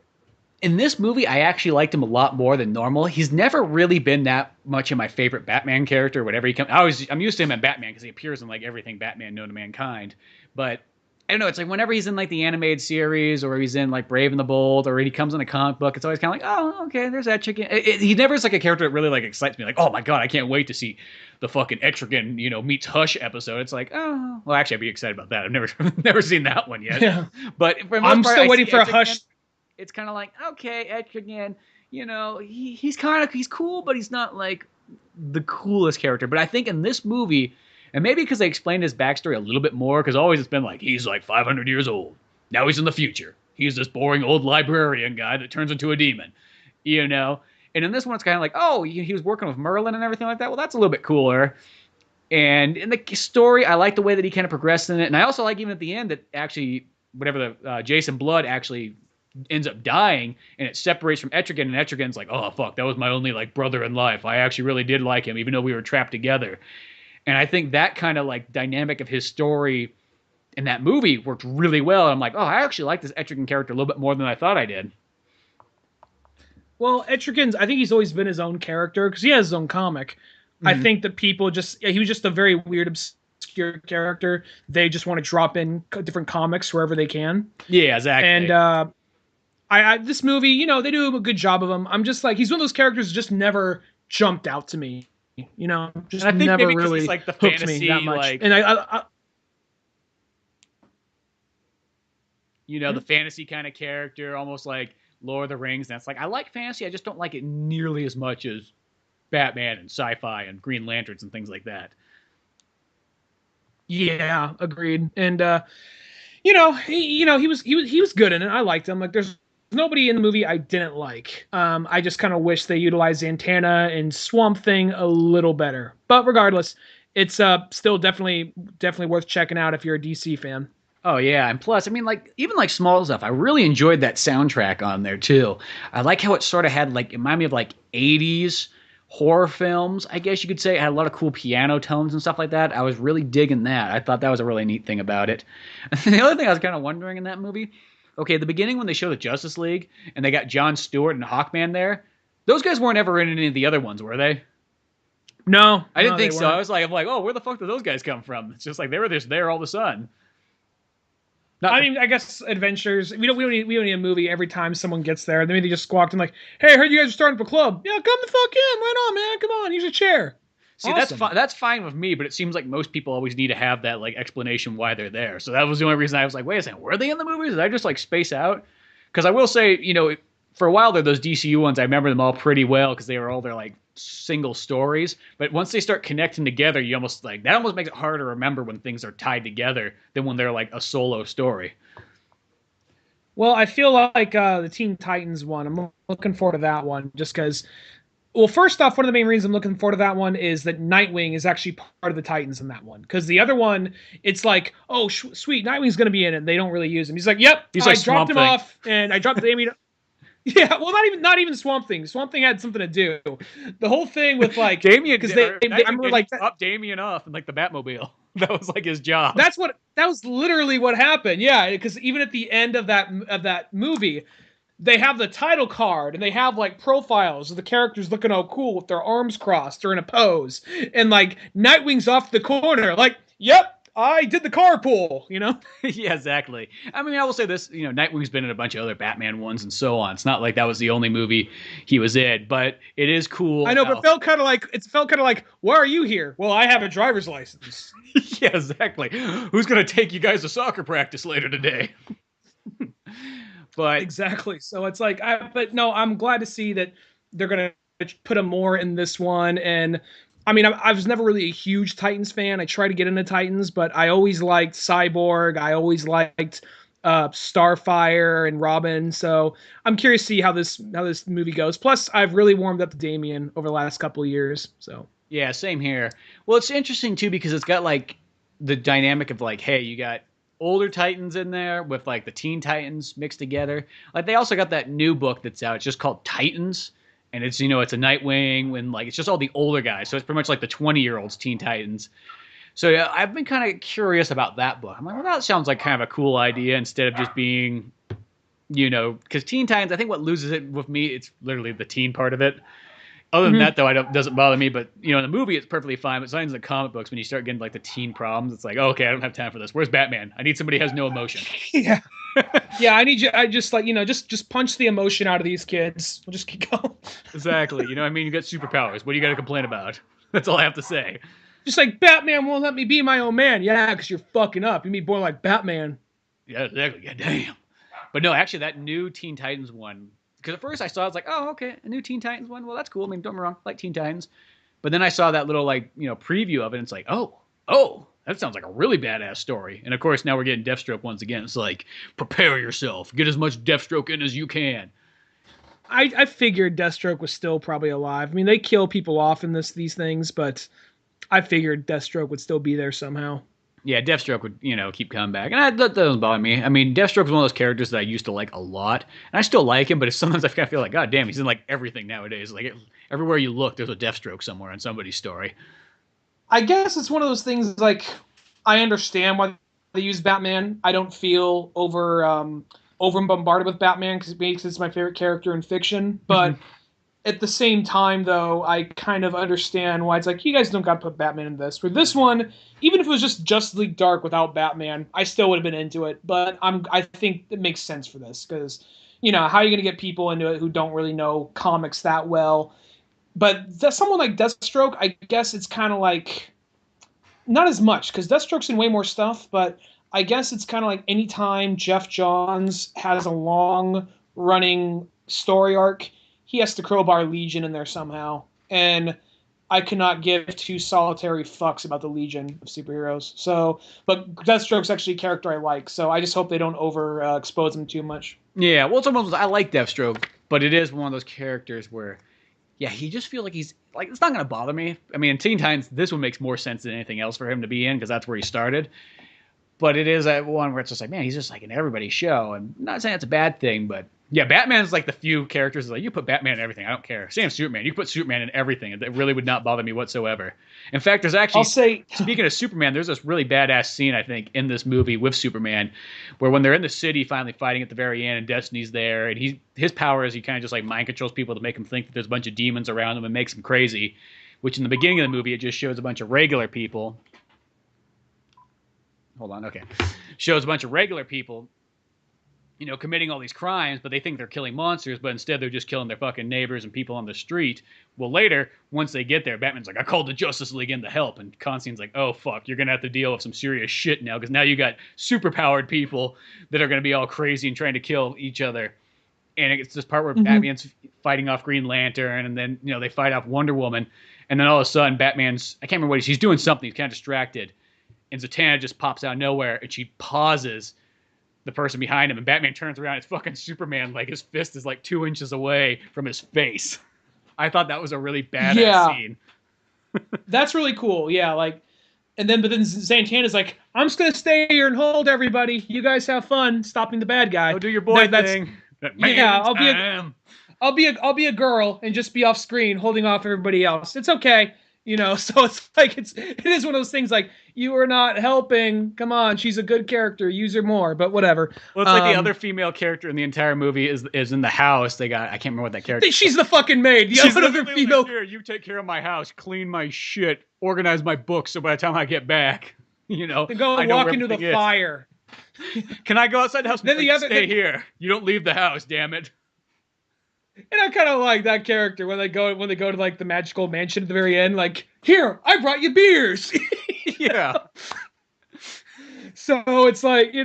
In this movie, I actually liked him a lot more than normal. He's never really been that much of my favorite Batman character. Whatever he comes, I'm used to him in Batman because he appears in like everything Batman known to mankind. But I don't know. It's like whenever he's in like the animated series, or he's in like Brave and the Bold, or he comes in a comic book, it's always kind of like, oh, okay, there's Etrigan. He never is like a character that really like excites me. Like, oh my god, I can't wait to see the fucking Etrigan, meets Hush episode. It's like, oh, well, actually, I'd be excited about that. I've never seen that one yet. Yeah. But I'm still waiting for a Hush. It's kind of like, okay, Etrigan, he's cool, but he's not like the coolest character. But I think in this movie, and maybe because they explained his backstory a little bit more, because always it's been like, he's like 500 years old. Now he's in the future. He's this boring old librarian guy that turns into a demon, And in this one, it's kind of like, oh, he was working with Merlin and everything like that. Well, that's a little bit cooler. And in the story, I like the way that he kind of progressed in it. And I also like even at the end that actually, whatever Jason Blood actually ends up dying, and it separates from Etrigan, and Etrigan's like, oh fuck, that was my only like brother in life. I actually really did like him, even though we were trapped together. And I think that kind of like dynamic of his story in that movie worked really well. And I'm like, oh, I actually like this Etrigan character a little bit more than I thought I did. Well, Etrigan's, I think he's always been his own character because he has his own comic. I think that people just, he was just a very weird, obscure character. They just want to drop in different comics wherever they can. Yeah, exactly. And this movie, you know, they do a good job of him. I'm just like, he's one of those characters who just never jumped out to me. You know, just and I think never maybe really it's like the hooked fantasy, me that much. like, and I you know, the fantasy kind of character, almost like Lord of the Rings. That's like, I like fantasy, I just don't like it nearly as much as Batman and sci-fi and Green Lanterns and things like that. yeah, agreed. And you know, he was good in it. I liked him. Like, there's nobody in the movie I didn't like. I just kind of wish they utilized Zatanna and Swamp Thing a little better. But regardless, it's still definitely worth checking out if you're a DC fan. Oh yeah, and plus, I mean, like even like small stuff. I really enjoyed that soundtrack on there too. I like how it sort of had like, it reminded me of like '80s horror films, I guess you could say. It had a lot of cool piano tones and stuff like that. I was really digging that. I thought that was a really neat thing about it. The other thing I was kind of wondering in that movie, okay, the beginning when they show the Justice League and they got Jon Stewart and Hawkman there, those guys weren't ever in any of the other ones, were they? No, I didn't think they so. weren't. I'm like, oh, where the fuck did those guys come from? It's just like they were just there all of a sudden. I mean, I guess adventures. We don't need a movie every time someone gets there. Then they just squawked and like, "Hey, I heard you guys are starting up a club. Yeah, come the fuck in, right on, man. Come on, use a chair." See, Awesome. that's fine with me, but it seems like most people always need to have that like explanation why they're there. So that was the only reason I was like, wait a second, were they in the movies? Did I just like space out? Because I will say, you know, for a while there, those DCU ones, I remember them all pretty well because they were all their like single stories. But once they start connecting together, you almost like that almost makes it harder to remember when things are tied together than when they're like a solo story. Well, I feel like the Teen Titans one. I'm looking forward to that one just because. Well, first off, one of the main reasons I'm looking forward to that one is that Nightwing is actually part of the Titans in that one. Because the other one, it's like, oh, sweet, Nightwing's going to be in it. They don't really use him. He's like, yep, He's I like dropped him Swamp Thing. off, and I dropped Amy. Yeah, well, not even Swamp Thing. Swamp Thing had something to do. The whole thing with like Damien, because I remember like up Damien off in like the Batmobile. That was like his job. that was literally what happened. Yeah, because even at the end of that movie, they have the title card and they have like profiles of the characters looking all cool with their arms crossed or in a pose, and like Nightwing's off the corner, like, yep, I did the carpool, you know? Yeah, exactly. I mean, I will say this, you know, Nightwing's been in a bunch of other Batman ones and so on. It's not like that was the only movie he was in, but it is cool. I know, but it felt kind of like, why are you here? Well, I have a driver's license. Yeah, exactly. Who's going to take you guys to soccer practice later today? But exactly. So it's like, but no, I'm glad to see that they're going to put him more in this one. And I mean, I was never really a huge Titans fan. I tried to get into Titans, but I always liked Cyborg. I always liked Starfire and Robin. So I'm curious to see how this movie goes. Plus, I've really warmed up to Damian over the last couple of years. So yeah, same here. Well, it's interesting too because it's got like the dynamic of like, hey, you got older Titans in there with like the Teen Titans mixed together. Like they also got that new book that's out. It's just called Titans. And it's, you know, it's a Nightwing when like it's just all the older guys. So it's pretty much like the 20-year-olds Teen Titans. So yeah, I've been kind of curious about that book. I'm like, well, that sounds like kind of a cool idea instead of just being, you know, because Teen Titans, I think what loses it with me, it's literally the teen part of it. Other than that, though, it doesn't bother me. But, you know, in the movie, it's perfectly fine. But sometimes in the comic books, when you start getting, like, the teen problems, it's like, oh, okay, I don't have time for this. Where's Batman? I need somebody who has no emotion. Yeah. Yeah, I just, like, you know, just punch the emotion out of these kids. We'll just keep going. Exactly. You know what I mean? You got superpowers. What do you got to complain about? That's all I have to say. Just like, Batman won't let me be my own man. Yeah, because you're fucking up. You mean born like Batman. Yeah, exactly. God damn. But no, actually, that new Teen Titans one, because at first I saw it, I was like, oh, okay, a new Teen Titans one. Well, that's cool. I mean, don't get me wrong, I like Teen Titans. But then I saw that little, like, you know, preview of it, and it's like, oh, that sounds like a really badass story. And of course, now we're getting Deathstroke once again. It's like, prepare yourself. Get as much Deathstroke in as you can. I figured Deathstroke was still probably alive. I mean, they kill people off in these things, but I figured Deathstroke would still be there somehow. Yeah, Deathstroke would, keep coming back. And that doesn't bother me. I mean, Deathstroke's one of those characters that I used to like a lot. And I still like him, but sometimes I kind of feel like, God damn, he's in like everything nowadays. Like everywhere you look, there's a Deathstroke somewhere in somebody's story. I guess it's one of those things like I understand why they use Batman. I don't feel over bombarded with Batman because it's my favorite character in fiction. But at the same time, though, I kind of understand why it's like you guys don't got to put Batman in this. For this one, even if it was just Justice League Dark without Batman, I still would have been into it. But I think it makes sense for this because how are you going to get people into it who don't really know comics that well? But someone like Deathstroke, I guess it's kind of like not as much because Deathstroke's in way more stuff. But I guess it's kind of like anytime Jeff Johns has a long running story arc, he has to crowbar Legion in there somehow. And I cannot give two solitary fucks about the Legion of superheroes. So, but Deathstroke's actually a character I like. So I just hope they don't expose him too much. Yeah, well, sometimes I like Deathstroke, but it is one of those characters where, yeah, he just feels like he's like it's not going to bother me. I mean, in Teen Titans, this one makes more sense than anything else for him to be in because that's where he started. But it is that one where it's just like, man, he's just like in everybody's show. And I'm not saying it's a bad thing, but yeah, Batman's like the few characters like, you put Batman in everything. I don't care. Same Superman. You can put Superman in everything. It really would not bother me whatsoever. In fact, there's actually, speaking of Superman, there's this really badass scene, I think, in this movie with Superman, where when they're in the city finally fighting at the very end and Destiny's there, and his power is he kind of just like mind controls people to make them think that there's a bunch of demons around them and makes them crazy, which in the beginning of the movie, it just shows a bunch of regular people. Hold on, okay. Shows a bunch of regular people committing all these crimes, but they think they're killing monsters, but instead they're just killing their fucking neighbors and people on the street. Well, later, once they get there, Batman's like, I called the Justice League in to help, and Constantine's like, oh, fuck, you're going to have to deal with some serious shit now, because now you got superpowered people that are going to be all crazy and trying to kill each other. And it's this part where Batman's fighting off Green Lantern, and then, they fight off Wonder Woman, and then all of a sudden, I can't remember what he's doing something, he's kind of distracted, and Zatanna just pops out of nowhere, and she pauses the person behind him, and Batman turns around. It's fucking Superman. Like his fist is like 2 inches away from his face. I thought that was a really badass scene. That's really cool. Yeah, but then Zatanna's like, I'm just gonna stay here and hold everybody. You guys have fun stopping the bad guy. Go do your boy thing. I'll be a girl and just be off screen holding off everybody else. It's okay. So it's like it is one of those things like you are not helping. Come on, she's a good character. Use her more, but whatever. Well, it's like the other female character in the entire movie is in the house. I can't remember what that character. She's the fucking maid. She's the other female. Here, you take care of my house, clean my shit, organize my books, so by the time I get back, then go and walk into the fire. Can I go outside the house? Then stay here. You don't leave the house, damn it. And I kind of like that character when they go to like the magical mansion at the very end. Like, here, I brought you beers. Yeah. So it's like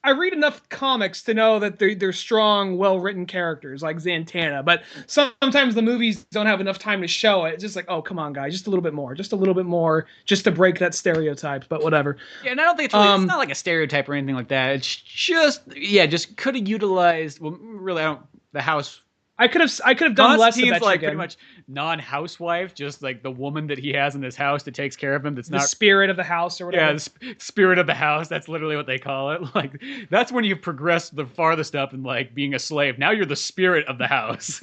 I read enough comics to know that they're strong, well-written characters like Zatanna, but sometimes the movies don't have enough time to show it. It's just like, oh, come on, guys, just a little bit more, just to break that stereotype. But whatever. Yeah, and I don't think it's not like a stereotype or anything like that. It's just could have utilized. Well, really, the house. I could have done less of that. Like pretty much non-housewife, just like the woman that he has in his house that takes care of him. That's the spirit of the house or whatever. Yeah, the spirit of the house. That's literally what they call it. Like that's when you've progressed the farthest up in like being a slave. Now you're the spirit of the house.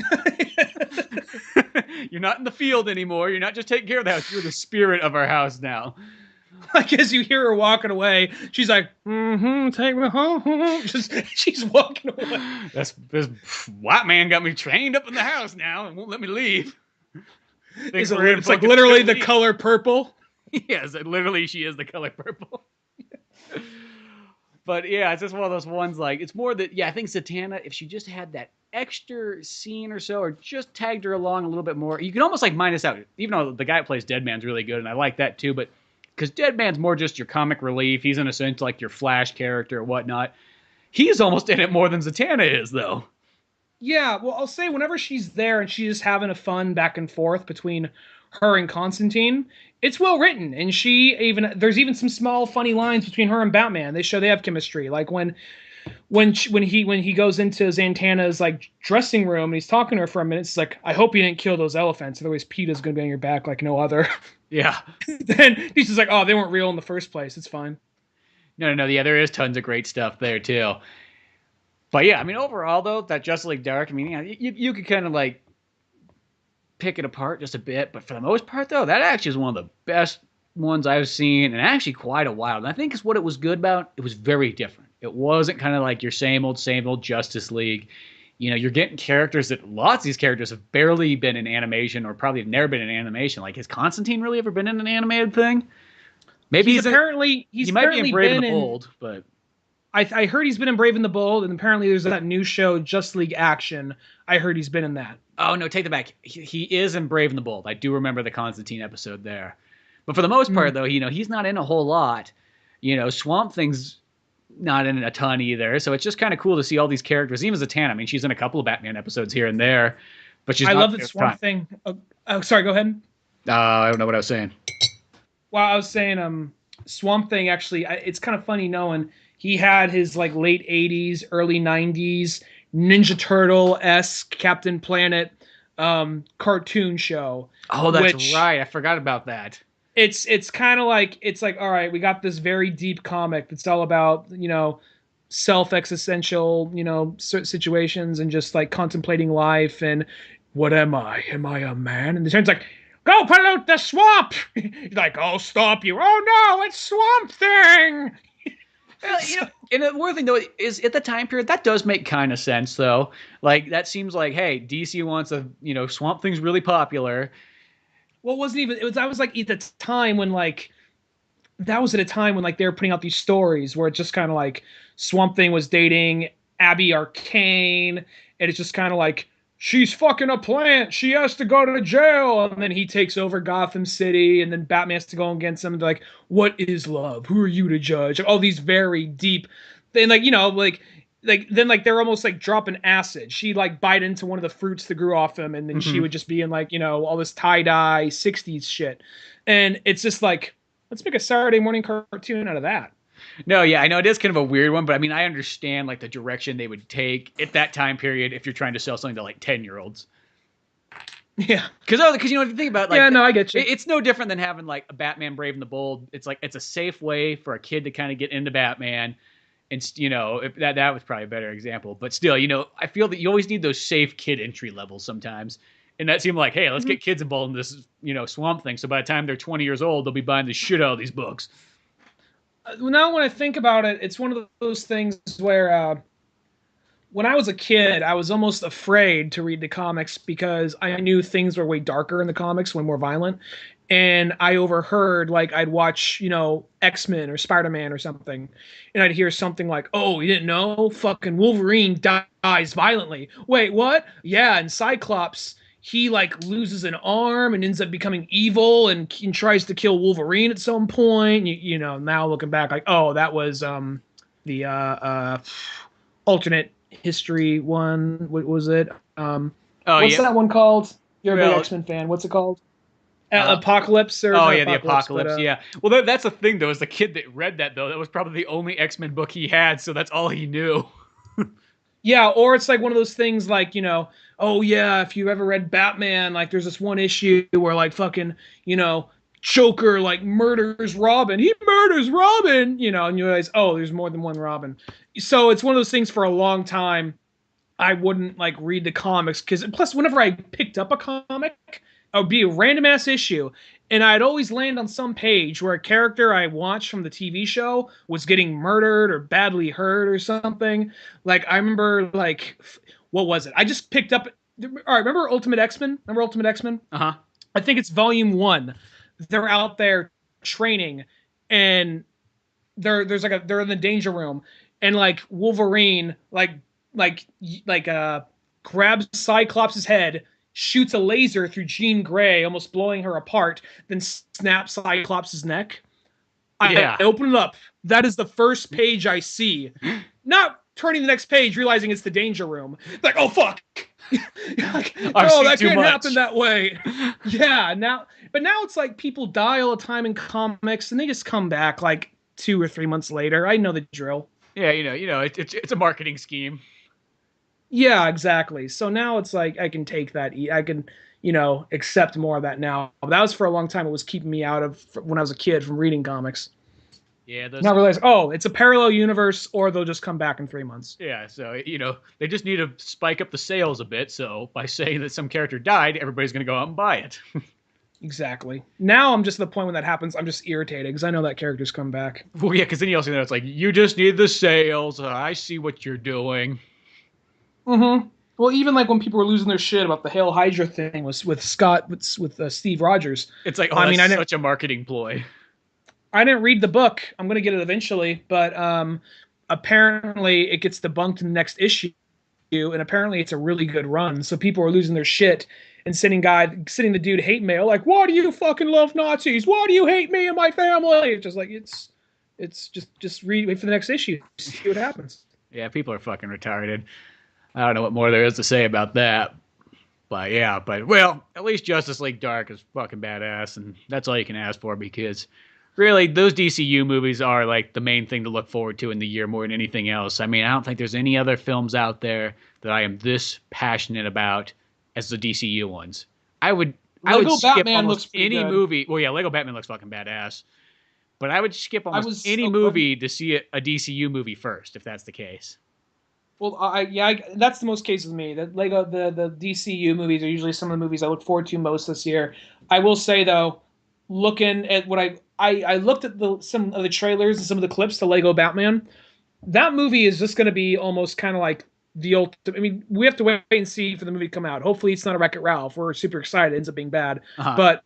You're not in the field anymore. You're not just taking care of the house. You're the spirit of our house now. Like as you hear her walking away, she's like, take me home. She's walking away. This white man got me trained up in the house now and won't let me leave. It's like literally the color purple. Yes, literally she is the color purple. But yeah, it's just one of those ones like, it's more that, I think Zatanna, if she just had that extra scene or so, or just tagged her along a little bit more, you can almost like minus out, even though the guy who plays Deadman's really good, and I like that too, but because Deadman's more just your comic relief. He's in a sense like your Flash character or whatnot. He's almost in it more than Zatanna is, though. Yeah, well, I'll say whenever she's there and she's having a fun back and forth between her and Constantine, it's well written. And there's even some small funny lines between her and Batman. They show they have chemistry. Like when when he goes into Zatanna's like dressing room and he's talking to her for a minute, it's like, I hope you didn't kill those elephants, otherwise PETA's gonna be on your back like no other. Yeah. Then he's just like, oh, they weren't real in the first place. It's fine. No. Yeah, there is tons of great stuff there too. But yeah, I mean, overall though, that Justice League Dark, I mean, yeah, you could kind of like pick it apart just a bit, but for the most part though, that actually is one of the best ones I've seen in actually quite a while. And I think it's what it was good about. It was very different. It wasn't kind of like your same old Justice League. You know, you're getting characters that lots of these characters have barely been in animation or probably have never been in animation. Like, has Constantine really ever been in an animated thing? Maybe he's apparently he might be in Brave and the Bold, but I heard he's been in Brave and the Bold, and apparently there's that new show, Just League Action. I heard he's been in that. Oh no, take that back. He is in Brave and the Bold. I do remember the Constantine episode there. But for the most part, though, you know, he's not in a whole lot. You know, Swamp Thing's not in a ton either. So it's just kind of cool to see all these characters. Even Zatanna, I mean, she's in a couple of Batman episodes here and there, but she's. I love that Swamp Thing. Oh, sorry, go ahead. I don't know what I was saying. Well, I was saying, Swamp Thing actually, it's kind of funny knowing he had his like late '80s, early '90s Ninja Turtle-esque Captain Planet cartoon show. Oh, that's right. I forgot about that. It's kind of like, it's like, all right, we got this very deep comic that's all about, you know, self-existential, you know, situations and just like contemplating life and what am I? Am I a man? And the turns like, go pollute the swamp. He's like, I'll stop you. Oh no, it's Swamp Thing. Well, you know, and the one thing though is at the time period that does make kind of sense though. Like that seems like, hey, DC wants you know, Swamp Thing's really popular. Well, it wasn't even. It was. I was like at the time when like that was at a time when like they were putting out these stories where it's just kind of like Swamp Thing was dating Abby Arcane, and it's just kind of like she's fucking a plant. She has to go to jail, and then he takes over Gotham City, and then Batman has to go against him. And they're like, what is love? Who are you to judge? All these very deep, and like, you know, like then like they're almost like dropping acid. She like bite into one of the fruits that grew off him, and then she would just be in like, you know, all this tie-dye 60s shit. And it's just like, let's make a Saturday morning cartoon out of that. No, yeah, I know it is kind of a weird one, but I mean, I understand like the direction they would take at that time period if you're trying to sell something to like 10-year-olds. Yeah, because you know, if you think about like, yeah, no, I get you. It's no different than having like a Batman Brave and the Bold. It's like it's a safe way for a kid to kind of get into Batman. And, you know, that was probably a better example. But still, you know, I feel that you always need those safe kid entry levels sometimes. And that seemed like, hey, let's get kids involved in this, you know, Swamp Thing. So by the time they're 20 years old, they'll be buying the shit out of these books. Now when I think about it, it's one of those things where when I was a kid, I was almost afraid to read the comics because I knew things were way darker in the comics, way more violent. And I overheard, like, I'd watch, you know, X-Men or Spider-Man or something, and I'd hear something like, oh, you didn't know? Fucking Wolverine dies violently. Wait, what? Yeah, and Cyclops, he, like, loses an arm and ends up becoming evil and tries to kill Wolverine at some point. You know, now looking back, like, oh, that was the alternate history one. What was it? What's that one called? You're a big X-Men fan. What's it called? Apocalypse or the Apocalypse. Yeah. Well, that's the thing though. Is the kid that read that though? That was probably the only X-Men book he had, so that's all he knew. Yeah, or it's like one of those things like, you know, oh yeah, if you ever read Batman, like there's this one issue where like fucking, you know, Joker like murders Robin. He murders Robin, you know, and you realize, oh, there's more than one Robin. So it's one of those things for a long time. I wouldn't like read the comics because plus whenever I picked up a comic, it would be a random ass issue, and I'd always land on some page where a character I watched from the TV show was getting murdered or badly hurt or something. Like I remember, like, what was it? I just picked up. All right, remember Ultimate X-Men? Remember Ultimate X-Men? Uh-huh. I think it's Volume 1. They're out there training, and they're in the danger room, and like Wolverine grabs Cyclops' head, shoots a laser through Jean Grey, almost blowing her apart, then snaps Cyclops' neck. I open it up. That is the first page I see. Not turning the next page, realizing it's the danger room. Like, oh, fuck. Like, oh, that can't happen that way. Yeah, now it's like people die all the time in comics, and they just come back like 2 or 3 months later. I know the drill. Yeah, it's a marketing scheme. Yeah, exactly. So now it's like I can take that. I can, accept more of that now. That was for a long time. It was keeping me out of when I was a kid from reading comics. Yeah, Now I realize, oh, it's a parallel universe, or they'll just come back in 3 months. yeah, so they just need to spike up the sales a bit. So by saying that some character died, everybody's gonna go out and buy it. Exactly. Now I'm just at the point when that happens, I'm just irritated because I know that character's come back. Well, yeah, because then you also know it's like you just need the sales. I see what you're doing. Mm-hmm. Well, even like when people were losing their shit about the Hail Hydra thing was with Scott with Steve Rogers. It's like, oh, I that's mean, I didn't such a marketing ploy. I didn't read the book. I'm gonna get it eventually, but apparently it gets debunked in the next issue, and apparently it's a really good run. So people are losing their shit and sending the dude hate mail like, "Why do you fucking love Nazis? Why do you hate me and my family?" It's just like it's just wait for the next issue, see what happens. Yeah, people are fucking retarded. I don't know what more there is to say about that. But yeah, well, at least Justice League Dark is fucking badass, and that's all you can ask for because really those DCU movies are like the main thing to look forward to in the year more than anything else. I mean, I don't think there's any other films out there that I am this passionate about as the DCU ones. I would skip Batman almost looks pretty any good. movie. Well, yeah, Lego Batman looks fucking badass. But I would skip almost was any so movie to see a DCU movie first, if that's the case. Well, that's the most case with me. The DCU movies are usually some of the movies I look forward to most this year. I will say though, looking at what I looked at some of the trailers and some of the clips to Lego Batman. That movie is just going to be almost kind of like the ultimate. I mean, we have to wait and see for the movie to come out. Hopefully, it's not a Wreck-It Ralph. We're super excited. It ends up being bad, but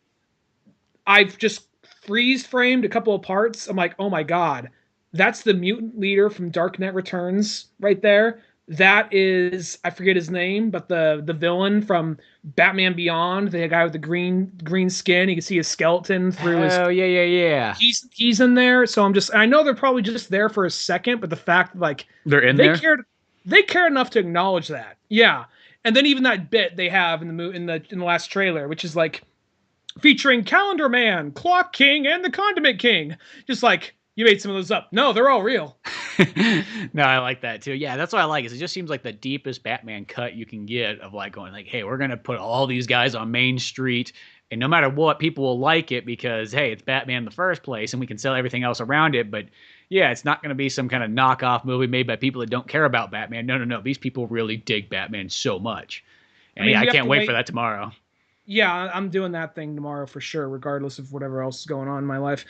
I've just freeze framed a couple of parts. I'm like, oh my god, that's the mutant leader from Dark Knight Returns right there. That is, I forget his name, but the villain from Batman Beyond, the guy with the green skin. You can see his skeleton through his. Oh yeah. He's in there. So I know they're probably just there for a second, but the fact like They're in they there. they cared enough to acknowledge that. Yeah, and then even that bit they have in the last trailer, which is like featuring Calendar Man, Clock King, and the Condiment King. Just like you made some of those up. No, they're all real. No, I like that too. Yeah, that's what I like. Is it just seems like the deepest Batman cut you can get of like going like, hey, we're gonna put all these guys on Main Street, and no matter what, people will like it because hey, it's Batman in the first place, and we can sell everything else around it. But yeah, it's not gonna be some kind of knockoff movie made by people that don't care about Batman. No. These people really dig Batman so much, and I can't wait for that tomorrow. Yeah, I'm doing that thing tomorrow for sure, regardless of whatever else is going on in my life.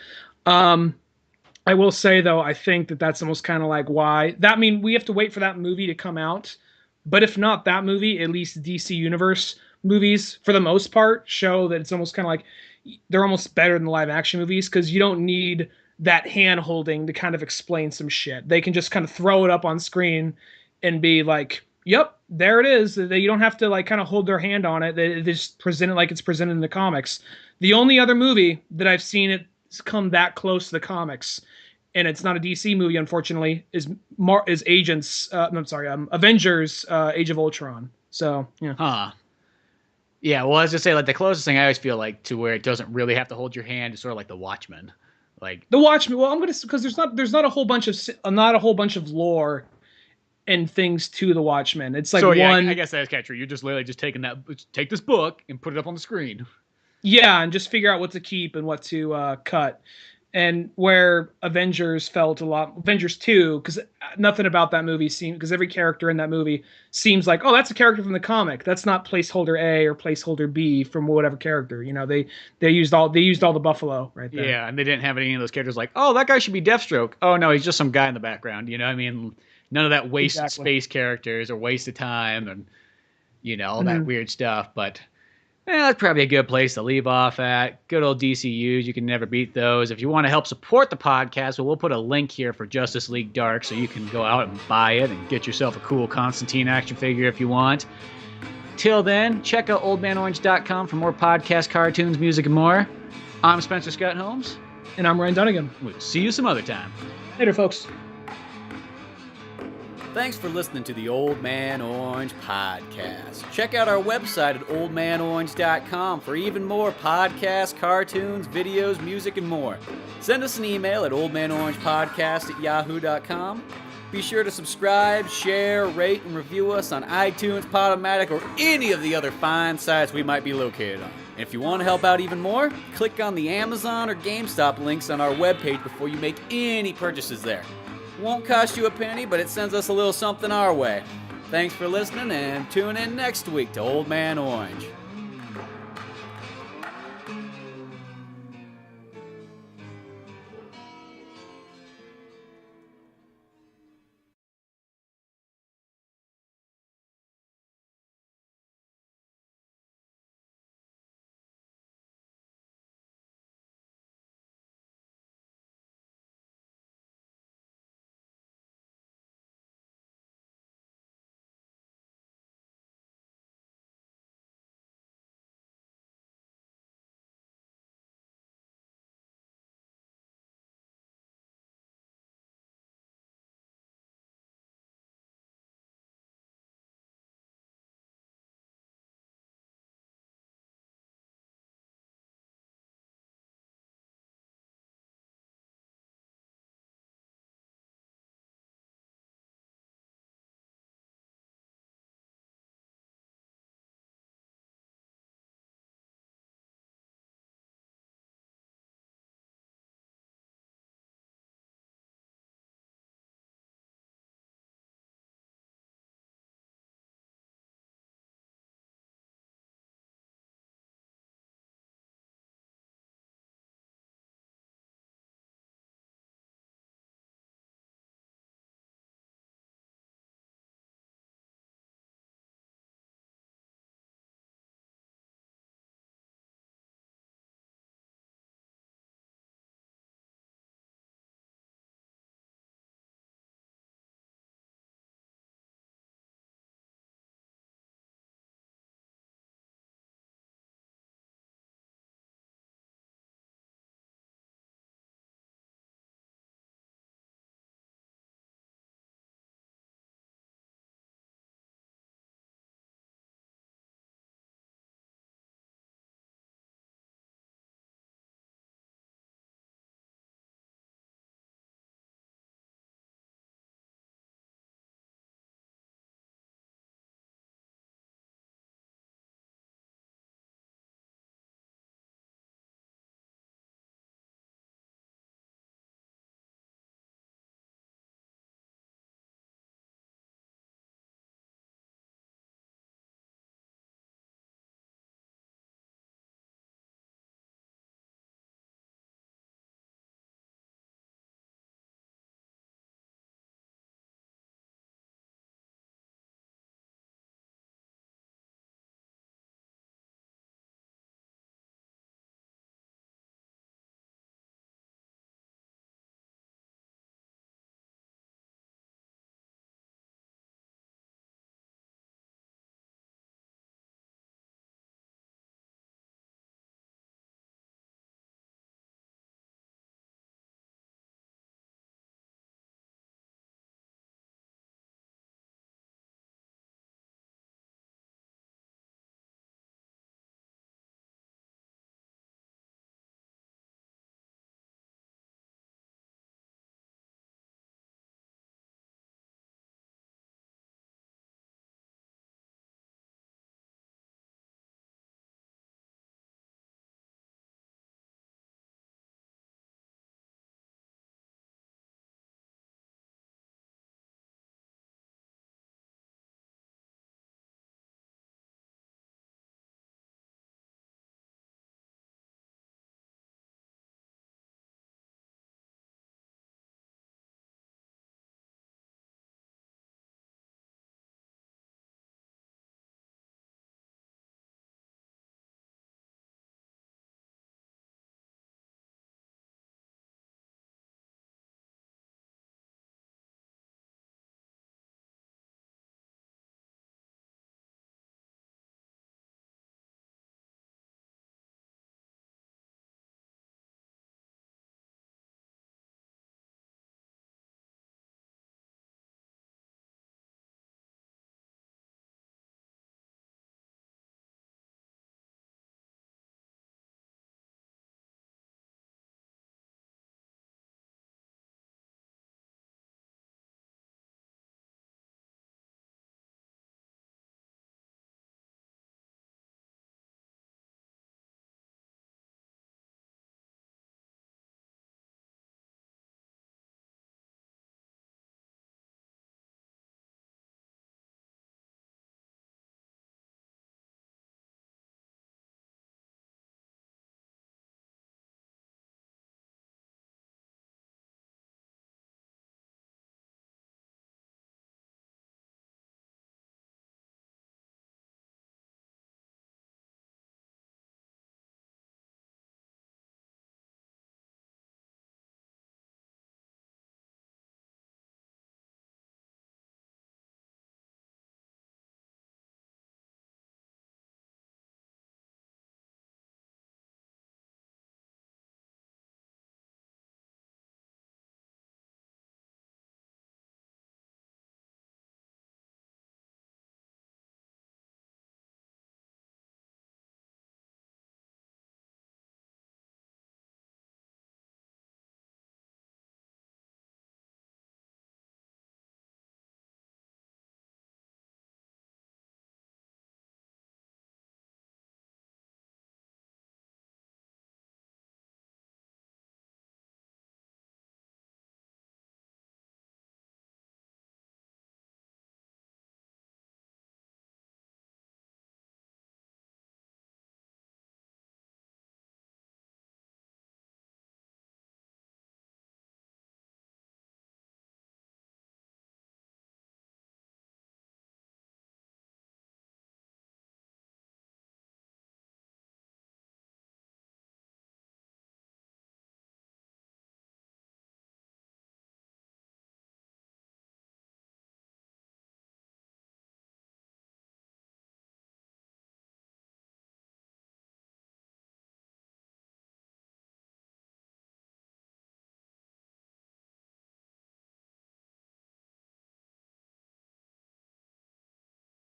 I will say though, I think that's almost kind of like why that mean we have to wait for that movie to come out. But if not that movie, at least DC Universe movies for the most part show that it's almost kind of like they're almost better than the live action movies because you don't need that hand holding to kind of explain some shit. They can just kind of throw it up on screen and be like, "Yep, there it is." You don't have to like kind of hold their hand on it. They just present it like it's presented in the comics. The only other movie that I've seen it come that close to the comics, and it's not a DC movie, unfortunately, is Avengers: Age of Ultron. So yeah. Yeah, well, I was just say like the closest thing I always feel like to where it doesn't really have to hold your hand is sort of like The Watchmen. Like The Watchmen. Well, because there's not a whole bunch of lore and things to The Watchmen. It's like so, one. I guess that's kind of true. You're just literally just take this book and put it up on the screen. Yeah, and just figure out what to keep and what to cut. And where Avengers felt a lot, Avengers 2, because nothing about that movie seemed, because every character in that movie seems like, oh, that's a character from the comic. That's not placeholder A or placeholder B from whatever character. They used all the Buffalo right there. Yeah, and they didn't have any of those characters like, oh, that guy should be Deathstroke. Oh no, he's just some guy in the background. I mean, none of that wasted space characters or wasted time and all that weird stuff. But that's probably a good place to leave off at. Good old DCUs. You can never beat those. If you want to help support the podcast, we'll put a link here for Justice League Dark so you can go out and buy it and get yourself a cool Constantine action figure if you want. Till then, check out oldmanorange.com for more podcasts, cartoons, music, and more. I'm Spencer Scott Holmes. And I'm Ryan Dunigan. We'll see you some other time. Later, folks. Thanks for listening to the Old Man Orange podcast. Check out our website at oldmanorange.com for even more podcasts, cartoons, videos, music, and more. Send us an email at oldmanorangepodcast@yahoo.com. Be sure to subscribe, share, rate, and review us on iTunes, Podomatic, or any of the other fine sites we might be located on. And if you want to help out even more, click on the Amazon or GameStop links on our webpage before you make any purchases there. It won't cost you a penny, but it sends us a little something our way. Thanks for listening, and tune in next week to Old Man Orange.